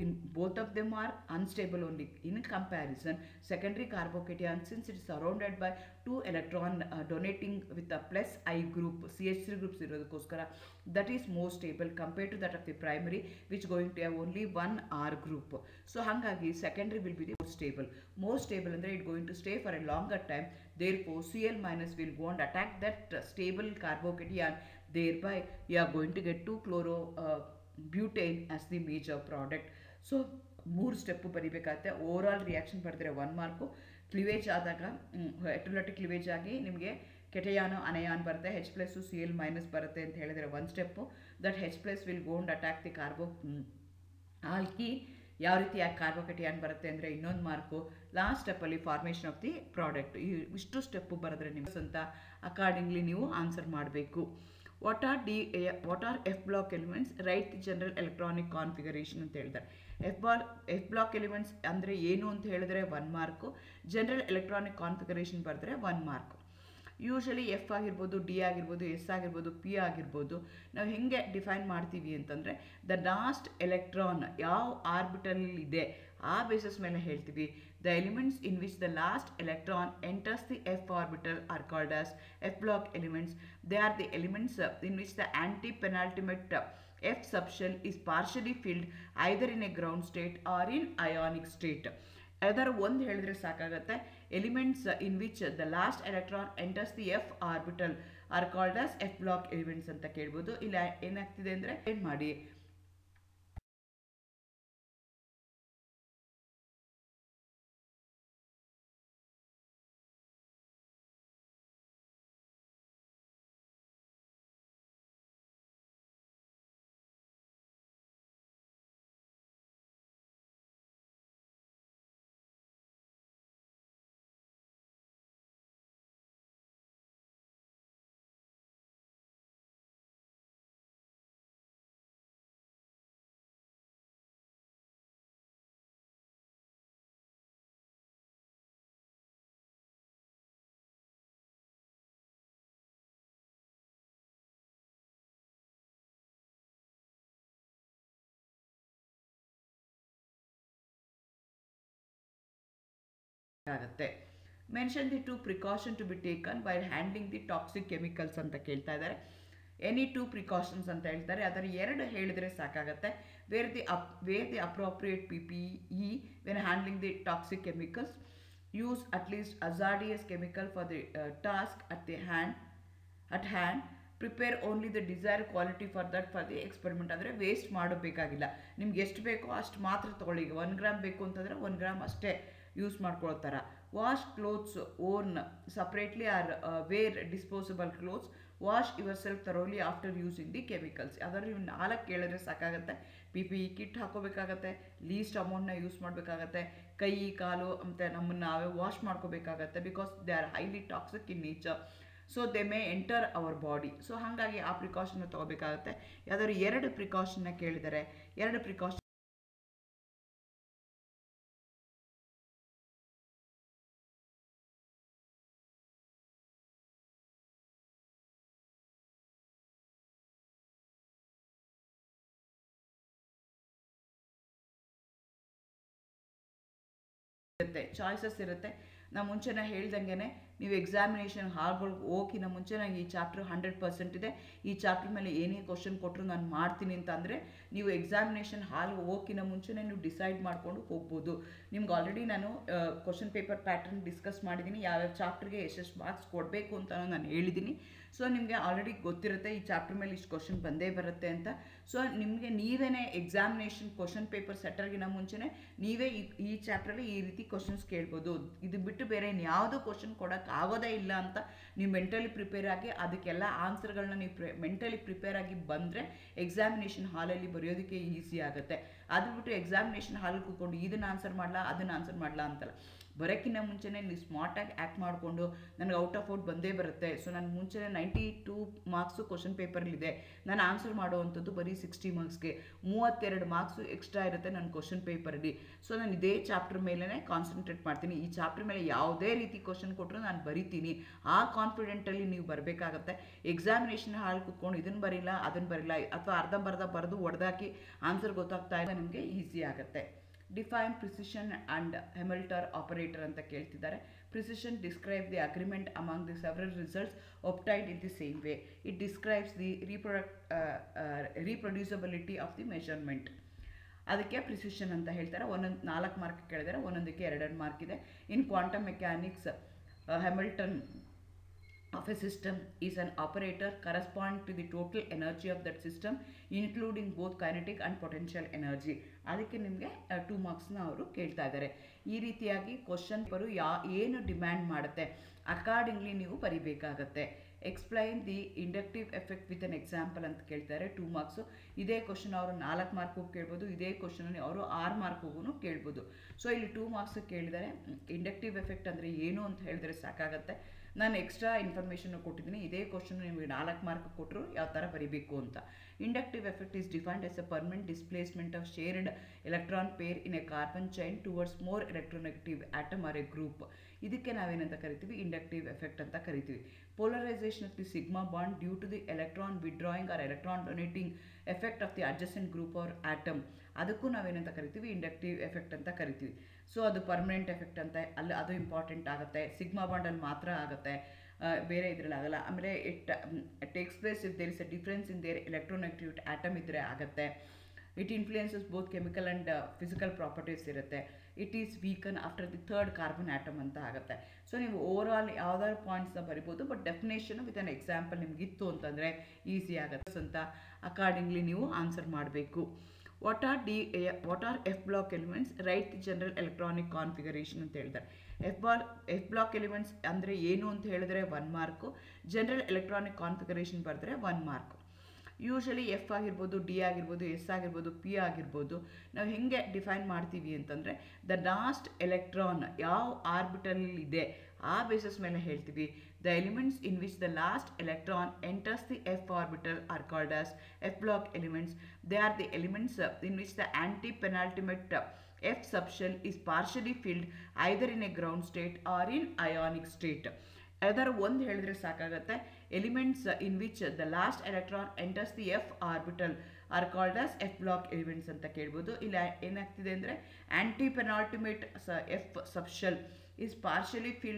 in both of them are unstable only. In comparison, secondary carbocation, since it is surrounded by 2 electron donating with a + I group, CH3 groups irodakoskara, that is more stable compared to that of the primary which going to have only 1 R group. So hangagi secondary will be the more stable and it going to stay for a longer time, therefore Cl- will go and attack that stable carbocation, thereby you are going to get 2-chloro butane as the major product. So 3 step ಬರಿಬೇಕಾಗುತ್ತೆ. Overall reaction ಬರೆದ್ರೆ 1 mark, ಕ್ಲಿವೇಜ್ ಆದಾಗ electrolytic ಕ್ಲಿವೇಜ್ ಆಗಿ ನಿಮಗೆ ಕೆಟಯಾನು ಅನಯಾನ್ ಬರುತ್ತೆ, H+ Cl- ಬರುತ್ತೆ ಅಂತ ಹೇಳಿದರೆ 1 step. That H+ will go and attack the ಆಲ್ಕಿ, ಯಾವ ರೀತಿ ಕಾರ್ಬೋಕೇಟಿಯನ್ ಬರುತ್ತೆ ಅಂದರೆ ಇನ್ನೊಂದು ಮಾರ್ಕು. ಲಾಸ್ಟ್ ಸ್ಟೆಪ್ಪಲ್ಲಿ ಫಾರ್ಮೇಷನ್ ಆಫ್ ದಿ ಪ್ರಾಡಕ್ಟ್. ಇಷ್ಟು ಸ್ಟೆಪ್ಪು ಬರೆದ್ರೆ ನಿಮ್ಗೆ ಅಂತ ಅಕಾರ್ಡಿಂಗ್ಲಿ ನೀವು ಆನ್ಸರ್ ಮಾಡಬೇಕು. what are F block elements, write the general electronic configuration ಅಂತ ಹೇಳ್ತಾರೆ. F block elements ಅಂದರೆ ಏನು ಅಂತ ಹೇಳಿದ್ರೆ 1 ಮಾರ್ಕು, ಜನರಲ್ ಎಲೆಕ್ಟ್ರಾನಿಕ್ ಕಾನ್ಫಿಗರೇಷನ್ ಬರೆದ್ರೆ 1 ಮಾರ್ಕು. ಯೂಶಲಿ ಎಫ್ ಆಗಿರ್ಬೋದು, ಡಿ ಆಗಿರ್ಬೋದು, ಎಸ್ ಆಗಿರ್ಬೋದು, ಪಿ ಆಗಿರ್ಬೋದು, ನಾವು ಹೆಂಗೆ ಡಿಫೈನ್ ಮಾಡ್ತೀವಿ ಅಂತಂದರೆ ದ ಲಾಸ್ಟ್ ಎಲೆಕ್ಟ್ರಾನ್ ಯಾವ ಆರ್ಬಿಟಲ್ ಇದೆ ಆ ಬೇಸಿಸ್ ಮೇಲೆ ಹೇಳ್ತೀವಿ. The elements in which the last electron enters the f orbital are called as F block elements. They are the elements in which the anti-penultimate F subshell is partially filled either in a ground state or in ionic state. ಯಾವ್ದಾದ್ರು ಒಂದು ಹೇಳಿದ್ರೆ ಸಾಕಾಗುತ್ತೆ. Elements in which the last electron enters the F orbital are called as F block elements ಅಂತ ಕೇಳ್ಬೋದು. ಇಲ್ಲ ಏನಾಗ್ತಿದೆ ಅಂದರೆ ಏನು ಮಾಡಿ ಆಗುತ್ತೆ. Mention the 2 precaution to be taken while handling the toxic chemicals ಅಂತ ಕೇಳ್ತಾ ಇದ್ದಾರೆ. ಎನಿ 2 ಪ್ರಿಕಾಷನ್ಸ್ ಅಂತ ಹೇಳ್ತಾರೆ, ಅದರ 2 ಹೇಳಿದ್ರೆ ಸಾಕಾಗುತ್ತೆ. Wear the appropriate PPE when handling the toxic chemicals, use at least hazardous chemical for the task at hand, prepare only the desire quality for the experiment. ಅಂದರೆ waste ಮಾಡಬೇಕಾಗಿಲ್ಲ, ನಿಮ್ಗೆ ಎಷ್ಟು ಬೇಕೋ ಅಷ್ಟು ಮಾತ್ರ ತೊಗೊಳ್ಳಿ. ಈಗ 1 ಗ್ರಾಮ್ ಬೇಕು ಅಂತಂದರೆ 1 ಗ್ರಾಮ್ ಅಷ್ಟೇ ಯೂಸ್ ಮಾಡ್ಕೊಳ್ತಾರ. Wash clothes own separately or wear disposable clothes, wash yourself thoroughly after using the chemicals. ಅದರಲ್ಲಿ ನೀವು 4 ಕೇಳಿದ್ರೆ ಸಾಕಾಗುತ್ತೆ. PPE ಕಿಟ್ ಹಾಕೋಬೇಕಾಗತ್ತೆ, ಲೀಸ್ಟ್ ಅಮೌಂಟ್ನ ಯೂಸ್ ಮಾಡಬೇಕಾಗತ್ತೆ, ಕೈ ಕಾಲು ಮತ್ತು ನಮ್ಮನ್ನು ನಾವೇ ವಾಶ್ ಮಾಡ್ಕೋಬೇಕಾಗತ್ತೆ. Because they are highly toxic in nature, so they may enter our body. So ಹಾಗಾಗಿ ಆ ಪ್ರಿಕಾಷನ್ನ ತೊಗೋಬೇಕಾಗತ್ತೆ. ಯಾವ್ದಾದ್ರು 2 ಪ್ರಿಕಾಷನ್ನ ಕೇಳಿದರೆ 2 ಪ್ರಿಕಾಷನ್ ಇರುತ್ತೆ, ಚಾಯ್ಸಸ್ ಇರುತ್ತೆ. ನಾ ಮುಂಚೆನೇ ಹೇಳ್ದಂಗೆ ನೀವು ಎಕ್ಸಾಮಿನೇಷನ್ ಹಾಲ್ಗಳಿಗೆ ಹೋಗಿನ ಮುಂಚೆ ನನಗೆ ಈ ಚಾಪ್ಟರ್ 100% ಇದೆ, ಈ ಚಾಪ್ಟರ್ ಮೇಲೆ ಏನೇ ಕ್ವಶನ್ ಕೊಟ್ಟರು ನಾನು ಮಾಡ್ತೀನಿ ಅಂತ ಅಂದರೆ ನೀವು ಎಕ್ಸಾಮಿನೇಷನ್ ಹಾಲ್ಗೆ ಹೋಗಿನ ಮುಂಚೆನೇ ನೀವು ಡಿಸೈಡ್ ಮಾಡಿಕೊಂಡು ಹೋಗ್ಬೋದು. ನಿಮ್ಗೆ ಆಲ್ರೆಡಿ ನಾನು ಕ್ವಶನ್ ಪೇಪರ್ ಪ್ಯಾಟರ್ನ್ ಡಿಸ್ಕಸ್ ಮಾಡಿದ್ದೀನಿ, ಯಾವ್ಯಾವ ಚಾಪ್ಟರ್ಗೆ ಎಷ್ಟೆಷ್ಟು ಮಾರ್ಕ್ಸ್ ಕೊಡಬೇಕು ಅಂತ ನಾನು ಹೇಳಿದ್ದೀನಿ. ಸೊ ನಿಮಗೆ ಆಲ್ರೆಡಿ ಗೊತ್ತಿರುತ್ತೆ ಈ ಚಾಪ್ಟರ್ ಮೇಲೆ ಇಷ್ಟು ಕ್ವಶನ್ ಬಂದೇ ಬರುತ್ತೆ ಅಂತ. ಸೊ ನಿಮಗೆ ನೀವೇ ಎಕ್ಸಾಮಿನೇಷನ್ ಕ್ವಶನ್ ಪೇಪರ್ ಸೆಟರ್ಗಿನ ಮುಂಚೆನೇ ನೀವೇ ಈ ಚಾಪ್ಟ್ರಲ್ಲಿ ಈ ರೀತಿ ಕ್ವಶನ್ಸ್ ಕೇಳ್ಬೋದು. ಇದು ಬಿಟ್ಟು ಬೇರೆ ಇನ್ಯಾವುದೋ ಕ್ವಶನ್ ಕೊಡೋಕ್ಕೆ ಆಗೋದೇ ಇಲ್ಲ ಅಂತ ನೀವು ಮೆಂಟಲಿ ಪ್ರಿಪೇರ್ ಆಗಿ ಅದಕ್ಕೆಲ್ಲ ಆನ್ಸರ್ಗಳನ್ನ ನೀವು ಮೆಂಟಲಿ ಪ್ರಿಪೇರ್ ಆಗಿ ಬಂದರೆ ಎಕ್ಸಾಮಿನೇಷನ್ ಹಾಲಲ್ಲಿ ಬರೆಯೋದಕ್ಕೆ ಈಸಿ ಆಗುತ್ತೆ. ಅದು ಬಿಟ್ಟು ಎಕ್ಸಾಮಿನೇಷನ್ ಹಾಲಲ್ಲಿ ಕೂತ್ಕೊಂಡು ಇದನ್ನು ಆನ್ಸರ್ ಮಾಡಲಾ ಅದನ್ನು ಆನ್ಸರ್ ಮಾಡಲಾ ಅಂತಲ್ಲ, ಬರೋಕ್ಕಿಂತ ಮುಂಚೆನೇ ನೀವು ಸ್ಮಾರ್ಟಾಗಿ ಆ್ಯಕ್ಟ್ ಮಾಡಿಕೊಂಡು ನನಗೆ ಔಟ್ ಆಫ್ ಔಟ್ ಬಂದೇ ಬರುತ್ತೆ, ಸೊ ನಾನು ಮುಂಚೆನೇ 92 ಮಾರ್ಕ್ಸು ಕ್ವಶನ್ ಪೇಪರ್ಲಿದೆ, ನಾನು ಆನ್ಸರ್ ಮಾಡುವಂಥದ್ದು ಬರೀ 60 ಮಾರ್ಕ್ಸ್ಗೆ, 32 ಮಾರ್ಕ್ಸು ಎಕ್ಸ್ಟ್ರಾ ಇರುತ್ತೆ ನನ್ನ ಕ್ವಶನ್ ಪೇಪರಲ್ಲಿ. ಸೊ ನಾನು ಇದೇ ಚಾಪ್ಟರ್ ಮೇಲೇ ಕಾನ್ಸಂಟ್ರೇಟ್ ಮಾಡ್ತೀನಿ, ಈ ಚಾಪ್ಟರ್ ಮೇಲೆ ಯಾವುದೇ ರೀತಿ ಕ್ವಶನ್ ಕೊಟ್ಟರು ನಾನು ಬರಿತೀನಿ, ಆ ಕಾನ್ಫಿಡೆಂಟಲ್ಲಿ ನೀವು ಬರಬೇಕಾಗತ್ತೆ. ಎಕ್ಸಾಮಿನೇಷನ್ ಹಾಲ್ ಕೂತ್ಕೊಂಡು ಇದನ್ನು ಬರೀಲ್ಲ ಅದನ್ನು ಬರೀಲ್ಲ ಅಥವಾ ಅರ್ಧಂಬರ್ಧ ಬರೆದು ಹೊಡೆದಾಕಿ ಆನ್ಸರ್ ಗೊತ್ತಾಗ್ತಾ ಇಲ್ಲ, ನಿಮಗೆ ಈಸಿ ಆಗುತ್ತೆ. ಡಿಫೈನ್ ಪ್ರಿಸಿಷನ್ ಆ್ಯಂಡ್ ಹೆಮಿಲ್ಟನ್ ಆಪರೇಟರ್ ಅಂತ ಕೇಳ್ತಿದ್ದಾರೆ. Precision describe the agreement among the several results obtained in the same way. It describes the reproducibility of the measurement. ಅದಕ್ಕೆ ಪ್ರಿಸಿಷನ್ ಅಂತ ಹೇಳ್ತಾರೆ. ಒಂದೊಂದು 4 ಮಾರ್ಕ್ ಕೇಳಿದರೆ ಒಂದೊಂದಕ್ಕೆ 2 ಮಾರ್ಕ್ ಇದೆ. In quantum mechanics, Hamilton of a system is an operator corresponding to the total energy of that system including both kinetic and potential energy. ಅದಕ್ಕೆ ನಿಮಗೆ 2 ಮಾರ್ಕ್ಸ್ನ ಅವರು ಕೇಳ್ತಾ ಇದ್ದಾರೆ. ಈ ರೀತಿಯಾಗಿ ಕ್ವಶನ್ ಪರು ಏನು ಡಿಮ್ಯಾಂಡ್ ಮಾಡುತ್ತೆ ಅಕಾರ್ಡಿಂಗ್ಲಿ ನೀವು ಬರಿಬೇಕಾಗತ್ತೆ. Explain the inductive effect with an example ಅಂತ ಕೇಳ್ತಾರೆ, 2 ಮಾರ್ಕ್ಸು. ಇದೇ ಕ್ವಶನ್ ಅವರು 4 ಮಾರ್ಕ್ಗೂ ಕೇಳ್ಬೋದು, ಇದೇ ಕ್ವಶನ್ ಅವರು 6 ಮಾರ್ಕ್ಗೂ ಕೇಳ್ಬೋದು. ಸೊ ಇಲ್ಲಿ 2 ಮಾರ್ಕ್ಸ್ ಕೇಳಿದರೆ ಇಂಡಕ್ಟಿವ್ ಎಫೆಕ್ಟ್ ಅಂದರೆ ಏನು ಅಂತ ಹೇಳಿದ್ರೆ ಸಾಕಾಗತ್ತೆ. ನಾನು ಎಕ್ಸ್ಟ್ರಾ ಇನ್ಫಾರ್ಮೇಷನ್ ಕೊಟ್ಟಿದ್ದೀನಿ, ಇದೇ ಕ್ವಶನ್ ನಿಮಗೆ 4 ಮಾರ್ಕ್ ಕೊಟ್ಟರು ಯಾವ ಥರ ಬರೀಬೇಕು ಅಂತ. Inductive effect is defined as a permanent displacement of shared electron pair in a carbon chain towards more electronegative atom or a group. ಇದಕ್ಕೆ ನಾವೇನಂತ ಕರಿತೀವಿ, ಇಂಡಕ್ಟಿವ್ ಎಫೆಕ್ಟ್ ಅಂತ ಕರಿತೀವಿ. Polarisation of the sigma bond due to the electron withdrawing or electron donating effect of the adjacent group or atom, ಅದಕ್ಕೂ ನಾವೇನಂತ ಕರಿತೀವಿ, inductive effect ಅಂತ ಕರಿತೀವಿ. ಸೊ ಅದು ಪರ್ಮನೆಂಟ್ ಎಫೆಕ್ಟ್ ಅಂತ ಅಲ್ಲಿ ಅದು ಇಂಪಾರ್ಟೆಂಟ್ ಆಗುತ್ತೆ, ಸಿಗ್ಮಾ ಬಾಂಡಲ್ಲಿ ಮಾತ್ರ ಆಗುತ್ತೆ, ಬೇರೆ ಇದರಲ್ಲಿ ಆಗಲ್ಲ. ಆಮೇಲೆ it takes place if there is a difference in their electronegative atom ಇದ್ದರೆ ಆಗುತ್ತೆ. It influences both chemical and physical properties ಇರುತ್ತೆ. It is weaken after the 3rd carbon atom ಅಂತ ಆಗುತ್ತೆ. ಸೊ ನೀವು ಓವರ್ ಆಲ್ ಯಾವ್ದಾದ್ರು ಪಾಯಿಂಟ್ಸ್ನ ಬರಿಬೋದು, but definition with an example ನಿಮಗಿತ್ತು ಅಂತಂದರೆ ಈಸಿ ಆಗುತ್ತೆ ಅಂತ ಅಕಾರ್ಡಿಂಗ್ಲಿ ನೀವು ಆನ್ಸರ್ ಮಾಡಬೇಕು. what are F block elements? Write the general electronic configuration ಅಂತ ಹೇಳ್ತಾರೆ. F block elements ಅಂದರೆ ಏನು ಅಂತ ಹೇಳಿದ್ರೆ 1 ಮಾರ್ಕು, ಜನರಲ್ ಎಲೆಕ್ಟ್ರಾನಿಕ್ ಕಾನ್ಫಿಗರೇಷನ್ ಬರೆದ್ರೆ 1 ಮಾರ್ಕು. ಯೂಶಲಿ ಎಫ್ ಆಗಿರ್ಬೋದು, ಡಿ ಆಗಿರ್ಬೋದು, ಎಸ್ ಆಗಿರ್ಬೋದು, ಪಿ ಆಗಿರ್ಬೋದು, ನಾವು ಹೆಂಗೆ ಡಿಫೈನ್ ಮಾಡ್ತೀವಿ ಅಂತಂದರೆ ದ ಲಾಸ್ಟ್ ಎಲೆಕ್ಟ್ರಾನ್ ಯಾವ ಆರ್ಬಿಟಲ್ ಇದೆ ಆ ಬೇಸಿಸ್ ಮೇಲೆ ಹೇಳ್ತೀವಿ. The elements in which the last electron enters the f orbital are called as F block elements. They are the elements in which the anti-penultimate F subshell is partially filled either in a ground state or in ionic state. ಯಾವ್ದಾದ್ರು ಒಂದು ಹೇಳಿದ್ರೆ ಸಾಕಾಗುತ್ತೆ. Elements in which the last electron enters the F orbital are called as F block elements ಅಂತ ಕೇಳ್ಬೋದು. ಇಲ್ಲ ಏನಾಗ್ತಿದೆ ಅಂದರೆ aunty penultimate F subshell is partially filled